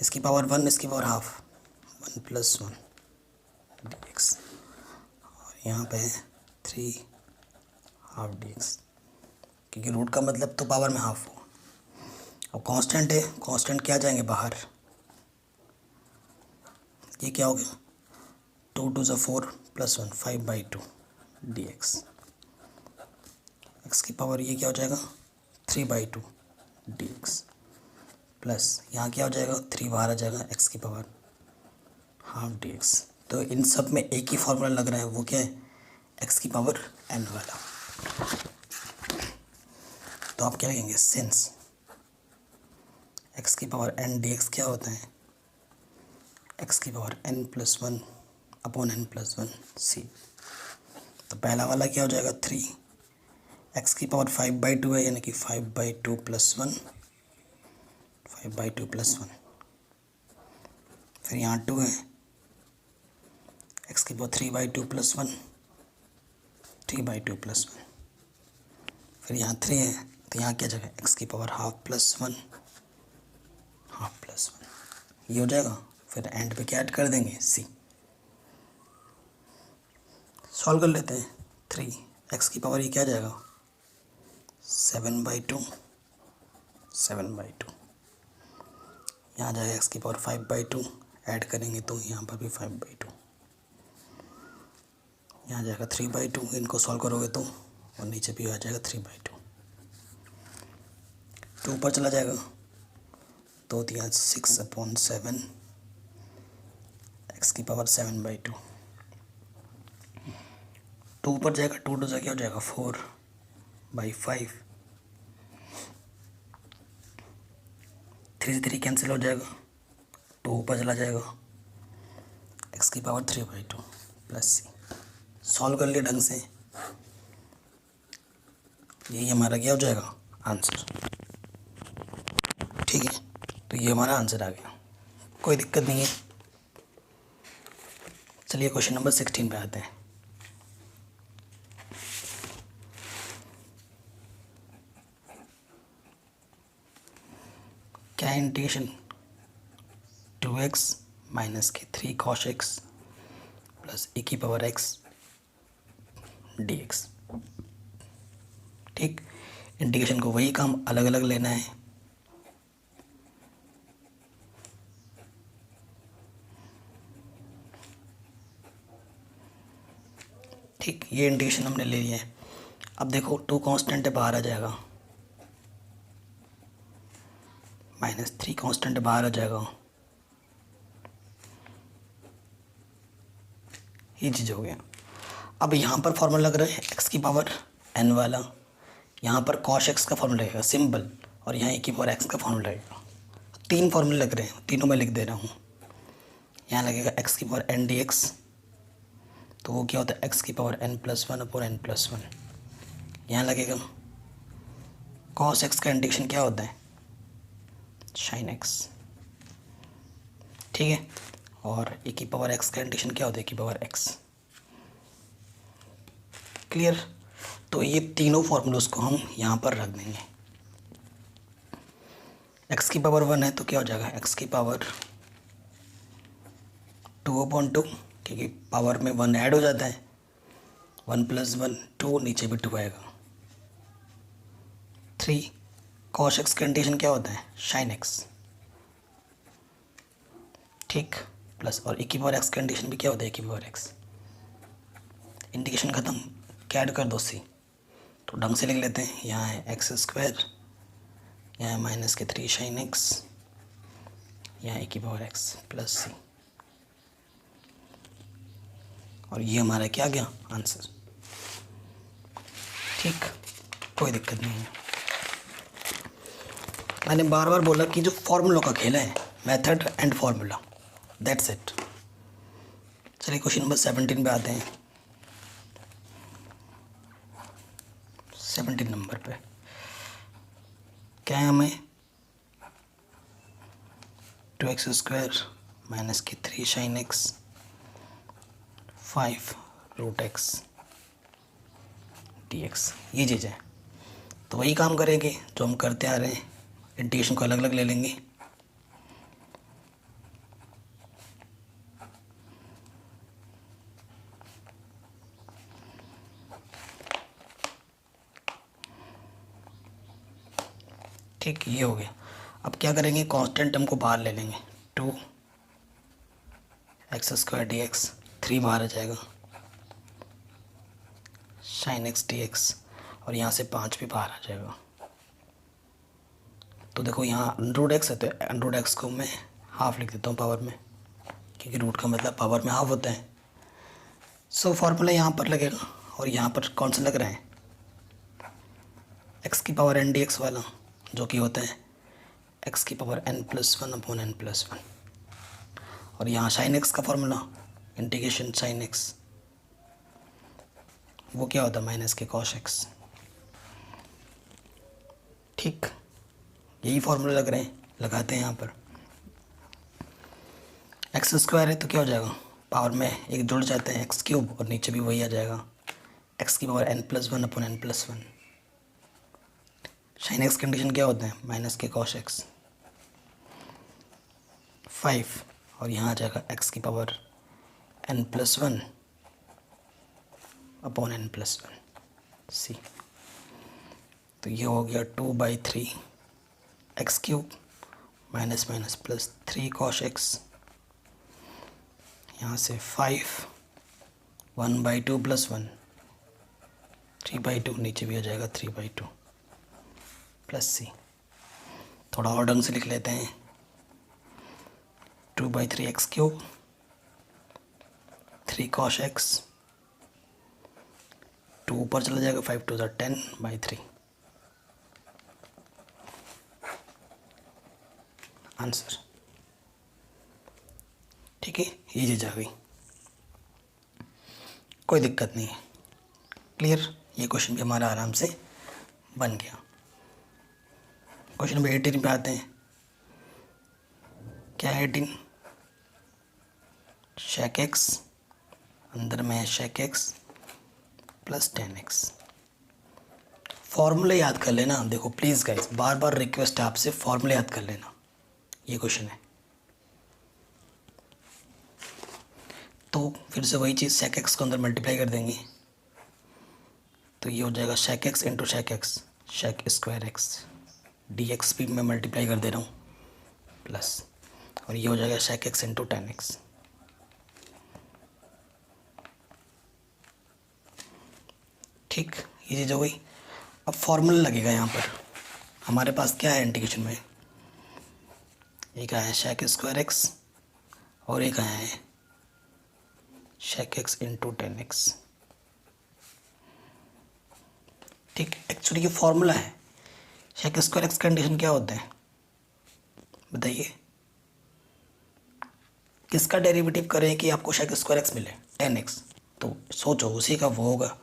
इसकी पावर 1, इसकी पावर हाफ, 1 + 1 dx, और यहाँ पे 3 हाफ dx, क्योंकि रूट का मतलब तो पावर में हाफ हो। अब कांस्टेंट है, कांस्टेंट क्या जाएंगे बाहर, ये क्या हो गया 2 × 2 = 4 + 1 5/2 dx। x की पावर ये क्या हो जाएगा 3/2 dx, प्लस यहाँ क्या हो जाएगा 3 बाहर आ जाएगा, x की पावर हाफ dx। तो इन सब में एक ही फॉर्मूला लग रहा है, वो क्या है x की पावर n वाला। तो आप क्या लिखेंगे, सिंस x की पावर n dx क्या होता है, x की पावर n + 1 / n + 1 c। तो पहला वाला क्या हो जाएगा 3, x की पावर 5/2 है, यानी कि 5/2 + 1 5/2 + 1, फिर यहाँ 2 है, x⁴ 3/2 + 1, 3/2 + 1, फिर यहाँ 3 है तो यहाँ क्या जगह x⁴ ½ + 1, ½ + 1, ये हो जाएगा। फिर एंड पे क्या ऐड कर देंगे, c। सॉल्व कर लेते हैं। 3 ये क्या आ जाएगा 7/2, 7/2, यहाँ जाएगा x⁴ 5/2, ऐड करेंगे तो यहाँ पर भी 5/2, यहाँ जाएगा 3/2, इनको सॉल्व करोगे तो और नीचे भी आ जाएगा 3/2, 2 ऊपर चला जाएगा तो यहाँ 6/7, x⁴ 7/2, 2 ऊपर जाएगा, 2 2 क्या हो जाएगा 4/5, 3 से 3 कैंसिल हो जाएगा, 2 ऊपर चला जाएगा, x⁴ 3/2 + c। सॉल्व कर लिया ढंग से, यही हमारा क्या हो जाएगा आंसर। ठीक है, तो ये हमारा आंसर आ गया, कोई दिक्कत नहीं है। चलिए क्वेश्चन नंबर 16 पे आते हैं। क्या है integration 2x - 3 cos x + e⁴x dx। ठीक, इंटीग्रेशन को वही काम अलग अलग लेना है। ठीक, ये इंटीग्रेशन हमने ले लिया है। अब देखो 2 कांस्टेंट है, बाहर आ जाएगा, -3 कांस्टेंट बाहर आ जाएगा, ये चीज़ हो गया। अब यहाँ पर फॉर्मूला लग रहा है x⁴n वाला, यहाँ पर cos x का फॉर्मूला लगेगा सिंपल, और यहाँ e⁴x का फॉर्मूला लगेगा। 3 फॉर्मूले लग रहे हैं, तीनों मैं लिख दे रहा हूँ। यहाँ लगेगा x⁴n dx, तो वो क्या होता है x⁴n + 1/n+1। यहाँ लगेगा cos x का इंटीग्रेशन क्या होता है sin x। ठीक है, और e⁴x का इंटीग्रेशन क्या होता है e⁴x। क्लियर, तो ये तीनों फॉर्मूलों को हम यहाँ पर रख देंगे। x⁴ 1 है तो क्या हो जाएगा x⁴ 2/2, क्योंकि पावर में 1 ऐड हो जाता है, 1 + 1 2, नीचे भी 2 आएगा। 3 cos x का इंटीग्रेशन क्या होता है sin x। ठीक, प्लस और e⁴x का इंटीग्रेशन भी क्या होता है e⁴x। इंटीग्रेशन ख़त्म, क्या ऐड कर दो c, तो ढंग से लिख लेते हैं। यहाँ है x², यहाँ है -3 sin x, यहाँ e⁴x + c, और ये हमारा क्या गया आंसर। ठीक, कोई दिक्कत नहीं है। मैंने बार बार बोला कि जो फॉर्मूलों का खेल है, method and formula, that's it. चलिए क्वेश्चन नंबर 17 पे आते हैं। 17 नंबर पे क्या है हमें 2x² - 3 sin x 5√x dx, ये चीज़ है। तो वही काम करेंगे जो हम करते आ रहे हैं, इंटीग्रेशन को अलग अलग ले लेंगे। ठीक, ये हो गया। अब क्या करेंगे, कांस्टेंट टर्म को बाहर ले लेंगे, 2x² dx, 3 बाहर आ जाएगा, sin x dx, और यहाँ से 5 भी बाहर आ जाएगा। तो देखो यहाँ √x है, तो √x को मैं हाफ लिख देता हूँ पावर में, क्योंकि रूट का मतलब पावर में हाफ होता है। सो फॉर्मूला यहाँ पर लगेगा, और यहाँ पर कौन सा लग रहा है x⁴n dx वाला, जो कि होता है x⁴n + 1/n+1, और यहाँ sin x का फॉर्मूला इंटीग्रेशन sin x, वो क्या होता है -k cos x। ठीक, यही फॉर्मूला लग रहे हैं। लगाते हैं यहाँ पर। एक्स स्क्वायर है तो क्या हो जाएगा, पावर में एक जुड़ जाते हैं एक्स क्यूब, और नीचे भी वही आ जाएगा एक्स की power n+1 upon n+1। Sine x condition क्या होता है, माइनस के कॉस एक्स 5, और यहाँ आ जाएगा एक्स की पावर n+1 अपॉन n+1 सी। तो ये हो गया 2/3 x cube minus minus plus 3 cos x, यहाँ से 5 1/2 + 1 3/2, नीचे भी आ जाएगा 3/2 प्लस सी। थोड़ा और ढंग से लिख लेते हैं, 2/3 एक्स क्यूब 3 कॉस एक्स, 2 ऊपर चला जाएगा, 5 2 10/3 आंसर। ठीक है, ये चीज़ आ गई, कोई दिक्कत नहीं है, क्लियर। ये क्वेश्चन भी हमारा आराम से बन गया। क्वेश्चन नंबर 18 पे आते हैं। क्या है 18, शेक एक्स, अंदर में है shake x plus 10x। Formula याद कर लेना, देखो please guys, bar bar request है आपसे, फॉर्मूला याद कर लेना। ये क्वेश्चन है तो फिर से वही चीज़, शेक एक्स को अंदर मल्टीप्लाई कर देंगे तो ये हो जाएगा shake x into shake x, shake square x, d x भी मैं मल्टीप्लाई कर दे रहा हूँ प्लस, और ये हो जाएगा शेक एक्स इंटू 10x। ठीक, ये चीज़ हो गई। अब फॉर्मूला लगेगा यहाँ पर, हमारे पास क्या है इंटीग्रेशन में, एक आया है शेक स्क्वायर एक्स और एक आया है शेक एक्स इंटू 10x। ठीक, एक्चुअली ये फॉर्मूला है। शेक स्क्वायर एक्स कंडीशन क्या होता है बताइए, किसका डेरिवेटिव करें कि आपको शेक स्क्वायर एक्स मिले, 10x, तो सोचो उसी का वो होगा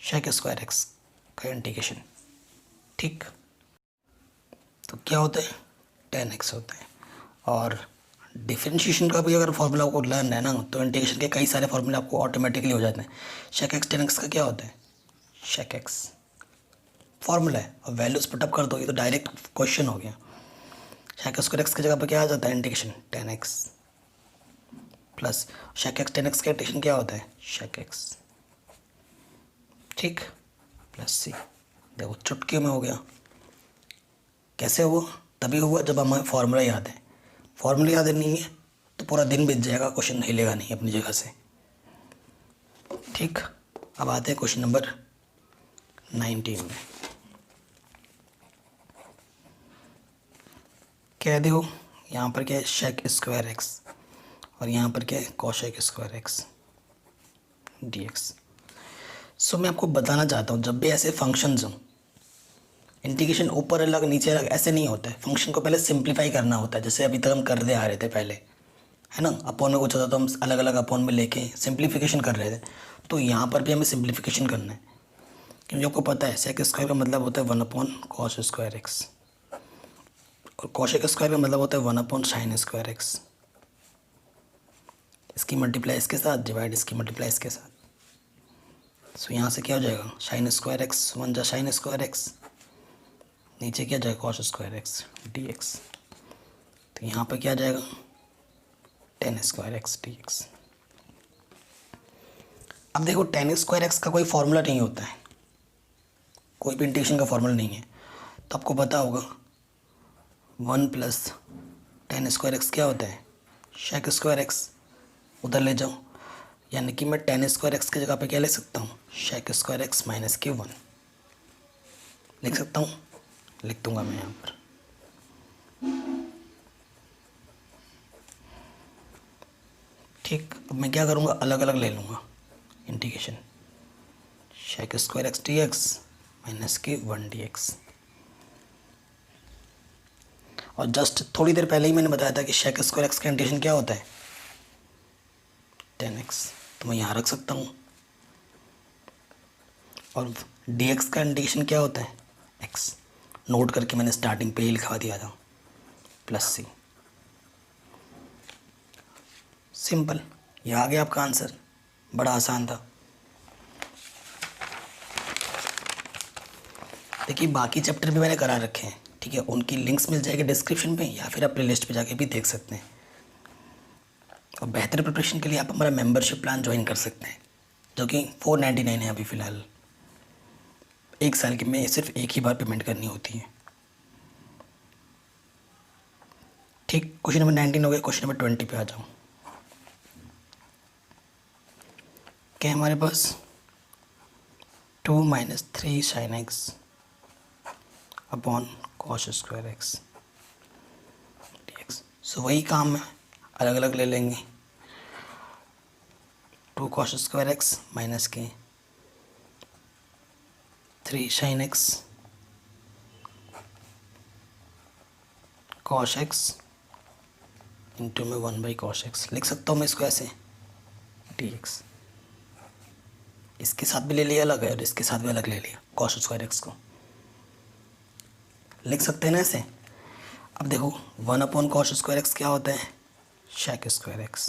शेक स्क्वायर एक्स का इंटीग्रेशन। ठीक, तो क्या होता है 10x होता है। और डिफरेंशिएशन का भी अगर फॉर्मूला आपको लर्न है ना, तो इंटीग्रेशन के कई सारे फॉर्मूले आपको ऑटोमेटिकली हो जाते हैं। शेक एक्स 10x का क्या होता है, शेक एक्स फॉर्मूला है, और वैल्यूज पुटअप कर दोगे तो डायरेक्ट क्वेश्चन हो गया। शेक स्क्वायर एक्स की जगह पर क्या आ जाता है integration 10x plus shake x 10x का इंटीग्रेशन क्या होता है शेक एक्स, ठीक, प्लस सी। देखो चुटकी में हो गया। कैसे हुआ, तभी हुआ जब हमें फॉर्मूला याद है। फॉर्मूला याद नहीं है तो पूरा दिन बीत जाएगा, क्वेश्चन हिलेगा नहीं अपनी जगह से। ठीक, अब आते हैं क्वेश्चन नंबर 19 में। कह दो यहाँ पर क्या है शेक स्क्वायर एक्स, और यहाँ पर क्या है cosec square x d x. So मैं आपको बताना चाहता हूँ, जब भी ऐसे फंक्शंस हों, इंटीग्रेशन ऊपर अलग नीचे अलग ऐसे नहीं होता है। फंक्शन को पहले सिंप्लीफाई करना होता है, जैसे अभी तक हम करते आ रहे थे पहले, है ना। अपोन में कुछ होता तो हम अलग अलग अपोन में लेके सिंप्लीफिकेशन कर रहे थे, तो यहाँ पर भी हमें सिंप्लीफिकेशन करना है, क्योंकि आपको पता है सेक स्क्वायर का मतलब होता है 1/cos स्क्वायर एक्स, और कॉशेक स्क्वायर का मतलब होता है 1/sin स्क्वायर एक्स। इसकी मल्टीप्लाई इसके साथ, डिवाइड इसकी मल्टीप्लाई इसके साथ। सो यहाँ से क्या हो जाएगा साइन स्क्वायर एक्स, 1 जा साइन स्क्वायर एक्स, नीचे क्या जाएगा cos square x d x. तो यहाँ पर क्या जाएगा 10 स्क्वायर एक्स डी एक्स। अब देखो 10 स्क्वायर एक्स का कोई फॉर्मूला नहीं होता है, कोई भी इंटीग्रेशन का फॉर्मूला नहीं है, तो आपको पता होगा 1 + 10 स्क्वायर एक्स क्या होता है शेक स्क्वायर एक्स। उधर ले जाओ, यानी कि मैं 10 स्क्वायर एक्स की जगह पे क्या ले सकता हूँ शेक स्क्वायर एक्स माइनस के 1 लिख सकता हूँ, लिख दूंगा मैं यहाँ पर। ठीक, अब मैं क्या करूँगा अलग अलग ले लूँगा integration, shake square x d x minus के 1 डी एक्स। और जस्ट थोड़ी देर पहले ही मैंने बताया था कि शेक स्क्वायर एक्स का इंटीग्रेशन क्या होता है 10x, तो मैं यहाँ रख सकता हूँ। और dx का इंटीग्रेशन क्या होता है x, नोट करके मैंने स्टार्टिंग पे ही लिखवा दिया था प्लस सी। सिंपल, ये आ गया आपका आंसर, बड़ा आसान था। देखिए बाकी चैप्टर भी मैंने करा रखे हैं, ठीक है, उनकी लिंक्स मिल जाएगी डिस्क्रिप्शन में, या फिर आप प्लेलिस्ट पे जाके भी देख सकते हैं। और बेहतर प्रिपरेशन के लिए आप हमारा मेंबरशिप प्लान ज्वाइन कर सकते हैं, जो कि 499 है अभी फ़िलहाल। 1 साल की में सिर्फ एक ही बार पेमेंट करनी होती है। ठीक, क्वेश्चन नंबर 19 हो गया। क्वेश्चन नंबर 20 पे आ जाऊँ। क्या हमारे पास 2 - 3 sin x upon cos square x dx। सो वही काम है, अलग अलग ले लेंगे। 2 cos स्क्वायर एक्स माइनस के 3 sin x cos x into में 1/cos x लिख सकता हूँ मैं इसको ऐसे dx। इसके साथ भी ले लिया अलग है और इसके साथ भी अलग ले लिया, cos स्क्वायर एक्स को लिख सकते हैं ना ऐसे। अब देखो 1/cos स्क्वायर एक्स क्या होता है, sec स्क्वायर एक्स।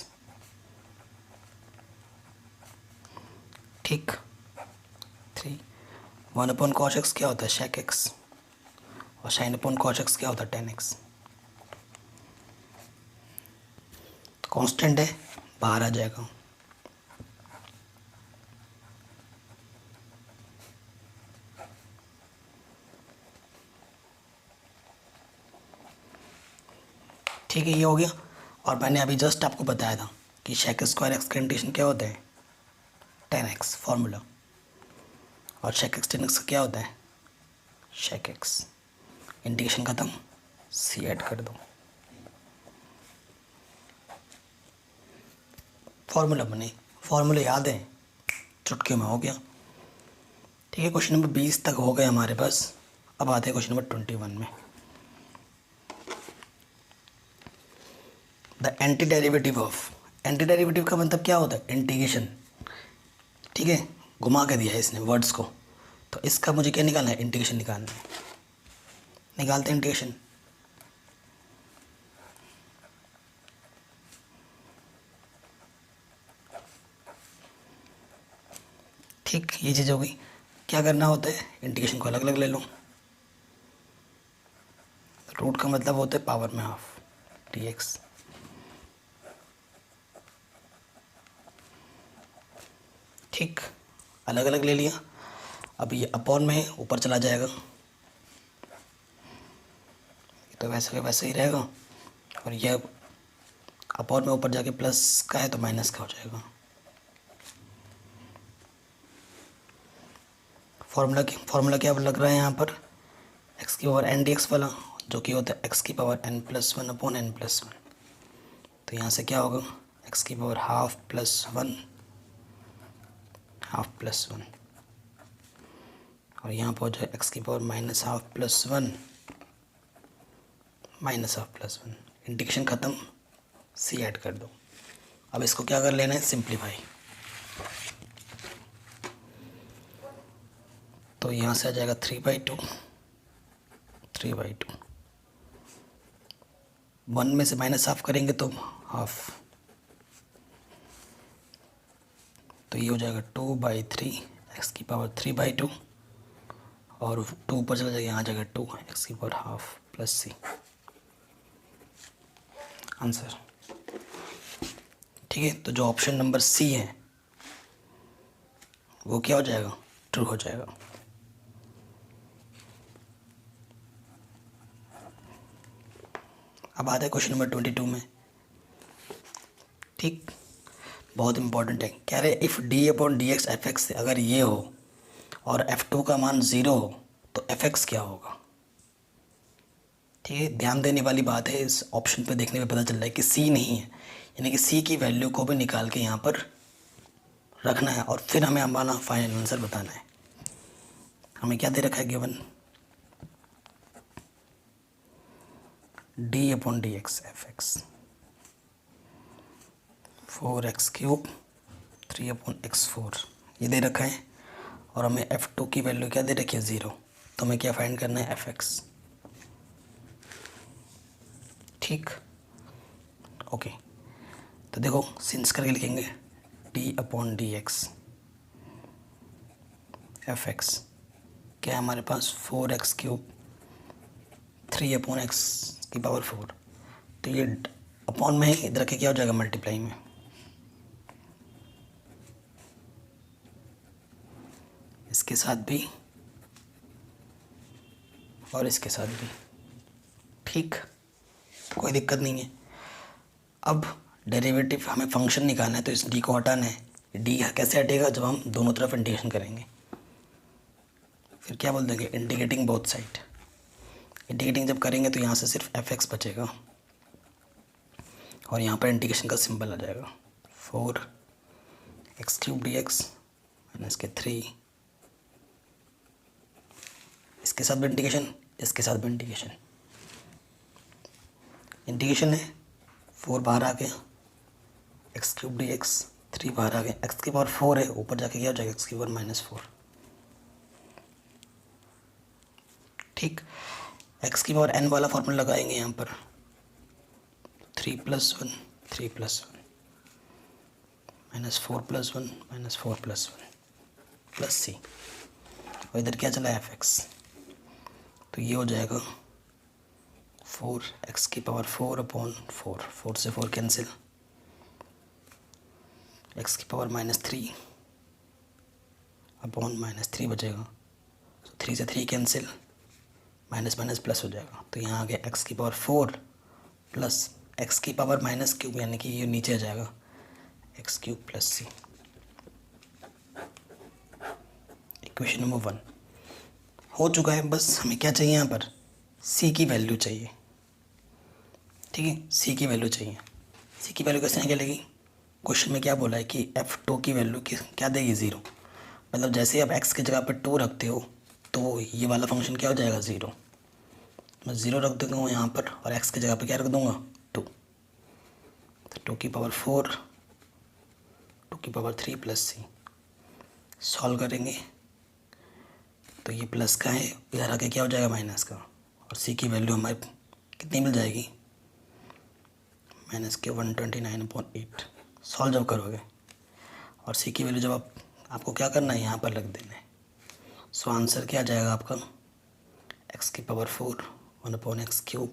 ठीक, 3 1/cos x क्या होता है, sec x, और sin/cos x क्या होता है, tan x। कांस्टेंट है, बाहर आ जाएगा। ठीक है, ये हो गया। और मैंने अभी जस्ट आपको बताया था कि sec स्क्वायर एक्स का इंटीग्रेशन क्या होता है, tan x फॉर्मूला, और sec x tan x का क्या होता है, sec x। इंटीग्रेशन खत्म, c ऐड कर दो, फॉर्मूला बने। फॉर्मूला याद है, चुटकी में हो गया। ठीक है, क्वेश्चन नंबर 20 तक हो गए हमारे पास। अब आते हैं क्वेश्चन नंबर 21 में। The anti derivative of, anti derivative का मतलब क्या होता है, इंटीग्रेशन। ठीक है, घुमा के दिया है इसने वर्ड्स को, तो इसका मुझे क्या निकालना है, इंटीग्रेशन निकालना है। निकालते हैं इंटीग्रेशन। ठीक, ये चीज़ हो गई। क्या करना होता है, इंटीग्रेशन को अलग अलग ले लो। रूट का मतलब होता है पावर में हाफ dx। ठीक, अलग अलग ले लिया। अब ये अपॉन में ऊपर चला जाएगा, तो वैसे का वैसे ही रहेगा। और ये अपॉन में ऊपर जाके प्लस का है तो माइनस का हो जाएगा। फॉर्मूला क्या लग रहा है यहाँ पर, एक्स की पावर n dx वाला, जो कि होता है एक्स की पावर n+1 अपॉन n+1। तो यहाँ से क्या होगा, एक्स की power half plus 1 half plus 1, और यहाँ पर हो जाए एक्स की power minus half plus 1 minus half plus 1। Integration ख़त्म, c ऐड कर दो। अब इसको क्या कर लेना है, सिंप्लीफाई। तो यहाँ से आ जाएगा 3/2, 3/2। 1 में से माइनस हाफ करेंगे तो हाफ, तो ये हो जाएगा 2/3 एक्स की पावर 3/2, और 2 ऊपर चला जाएगा, यहाँ आ जाएगा 2 एक्स की power half plus c। Answer. ठीक है, तो जो ऑप्शन नंबर सी है वो क्या हो जाएगा, ट्रू हो जाएगा। अब आता है क्वेश्चन नंबर 22 में। ठीक, बहुत इंपॉर्टेंट है। कह रहे इफ़ d/dx fx से अगर ये हो और f2 का मान 0 हो तो fx क्या होगा। ठीक है, ध्यान देने वाली बात है, इस ऑप्शन पे देखने में पता चल रहा है कि c नहीं है, यानी कि c की वैल्यू को भी निकाल के यहाँ पर रखना है, और फिर हमें हमारा फाइनल आंसर बताना है। हमें क्या दे रखा है, given d/dx fx 4x³ 3/x4 ये दे रखा है, और हमें f2 की वैल्यू क्या दे रखी है, 0। तो हमें क्या फाइंड करना है, fx। ठीक, ओके। तो देखो सिंस करके लिखेंगे d/dx fx, क्या है हमारे पास 4x³ 3/x⁴। तो ये अपॉन में ही इधर के क्या हो जाएगा मल्टीप्लाई में, इसके साथ भी और इसके साथ भी, ठीक, कोई दिक्कत नहीं है। अब डेरिवेटिव हमें फंक्शन निकालना है तो इस डी को हटाना है। डी कैसे हटेगा, जब हम दोनों तरफ इंटीग्रेशन करेंगे। फिर क्या बोल देंगे, इंटीग्रेटिंग बोथ साइड। इंटीग्रेटिंग जब करेंगे तो यहाँ से सिर्फ fx बचेगा और यहाँ पर इंटीग्रेशन का सिंबल आ जाएगा 4x³ dx माइनस के 3, इसके साथ भी इंटीग्रेशन, इसके साथ भी इंटीग्रेशन। इंटीग्रेशन है 4 बाहर आ गया, x³ dx 3 बाहर आ गया, x⁴ है, ऊपर जाके क्या हो जाएगा x⁻⁻4, ठीक। x⁻n वाला फॉर्मूला लगाएंगे यहाँ पर 3+1 3+1 -4+1 -4+1 प्लस c, और इधर क्या चला है fx, तो ये हो जाएगा 4x⁴/4, 4 से 4 कैंसिल, x⁻³ बचेगा, तो 3 से 3 कैंसिल, माइनस माइनस प्लस हो जाएगा, तो यहाँ आ गया x⁴ प्लस x⁻⁻³ यानी कि ये नीचे आ जाएगा x³ + c। इक्वेशन नंबर 1 हो चुका है। बस हमें क्या चाहिए, यहाँ पर c की वैल्यू चाहिए, ठीक है, c की वैल्यू चाहिए। c की वैल्यू कैसे निकलेगी, क्वेश्चन में क्या बोला है कि f2 की वैल्यू क्या देगी 0, मतलब जैसे ही आप x की जगह पर 2 रखते हो तो ये वाला फंक्शन क्या हो जाएगा 0। मैं 0 रख दूँगा यहाँ पर और x की जगह पर क्या रख दूँगा 2, तो 2⁴ 2⁵ + c। सॉल्व करेंगे तो ये प्लस का है, इधर आके क्या हो जाएगा माइनस का, और c की वैल्यू हमारे कितनी मिल जाएगी -129/8। सॉल्व जब करोगे और c की वैल्यू जब आपको क्या करना है यहाँ पर रख देना है, सो आंसर क्या आ जाएगा आपका x⁴ 1/x³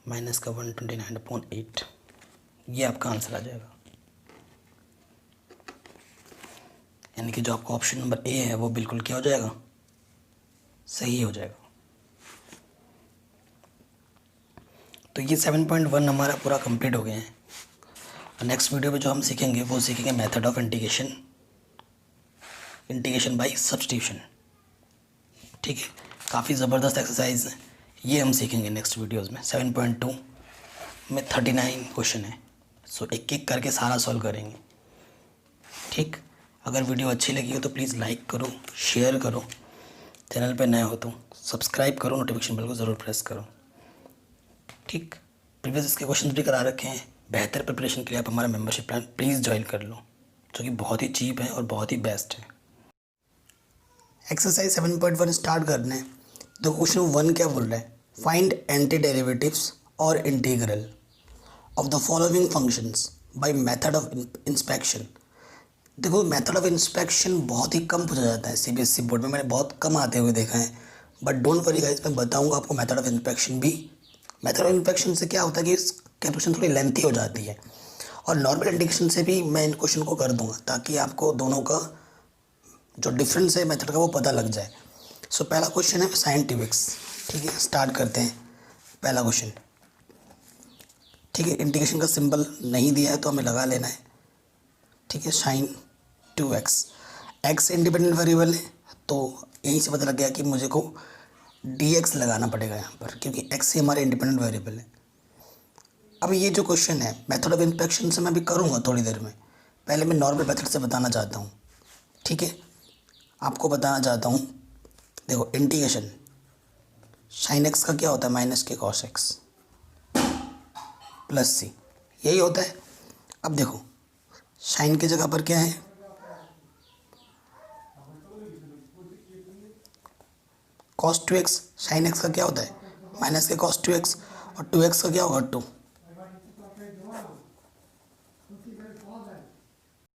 -129/8, ये आपका आंसर आ जाएगा। यानी कि जो आपका ऑप्शन नंबर ए है वो बिल्कुल क्या हो जाएगा, सही हो जाएगा। तो ये 7.1 हमारा पूरा कंप्लीट हो गया है। नेक्स्ट वीडियो में जो हम सीखेंगे वो सीखेंगे method of integration by substitution, ठीक है। काफ़ी ज़बरदस्त एक्सरसाइज है, ये हम सीखेंगे नेक्स्ट वीडियोज़ में। 7.2 में 39 क्वेश्चन है, सो एक एक करके सारा सॉल्व करेंगे, ठीक। अगर वीडियो अच्छी लगी हो तो प्लीज़ लाइक करो, शेयर करो, चैनल पे नए हो तो सब्सक्राइब करो, नोटिफिकेशन बेल को ज़रूर प्रेस करो, ठीक। प्रीवियस इसके क्वेश्चन भी करा रखे हैं। बेहतर प्रिपरेशन के लिए आप हमारा मेंबरशिप प्लान प्लीज़ ज्वाइन कर लो, जो कि बहुत ही चीप है और बहुत ही बेस्ट है। एक्सरसाइज 7.1 स्टार्ट करना है। तो क्वेश्चन 1 क्या बोल रहा है, फाइंड एंटी डेरिवेटिव्स और integral of the following functions by method of inspection. देखो मेथड ऑफ इंस्पेक्शन बहुत ही कम पूछा जाता है सीबीएसई बोर्ड में, मैंने बहुत कम आते हुए देखा है, बट डोंट वरी गाइस, मैं बताऊंगा आपको मेथड ऑफ इंस्पेक्शन भी। मेथड ऑफ इंस्पेक्शन से क्या होता है कि कैलकुलेशन थोड़ी लेंथी हो जाती है, और नॉर्मल इंटीग्रेशन से भी मैं इन क्वेश्चन को कर दूंगा ताकि आपको दोनों का जो डिफरेंस है मेथड का वो पता लग जाए। सो पहला क्वेश्चन है sin2x, ठीक है, स्टार्ट करते हैं। पहला क्वेश्चन, ठीक है, इंटीग्रेशन का सिंबल नहीं दिया है तो हमें लगा लेना है, ठीक है। sin2x, x इंडिपेंडेंट वेरिएबल है तो यहीं से पता लग गया कि मुझे को dx लगाना पड़ेगा यहाँ पर, क्योंकि x ही हमारे इंडिपेंडेंट वेरिएबल है। अब ये जो क्वेश्चन है मेथड ऑफ इंस्पेक्शन से मैं भी करूँगा थोड़ी देर में, पहले मैं नॉर्मल मेथड से बताना चाहता हूँ, ठीक है। आपको बताना चाहता हूँ, देखो इंटीग्रेशन sin x का क्या होता है -cos x + c, यही होता है। अब देखो साइन की जगह पर क्या है, cos 2x, sin x का क्या होता है -cos 2x, और 2x का क्या होगा 2।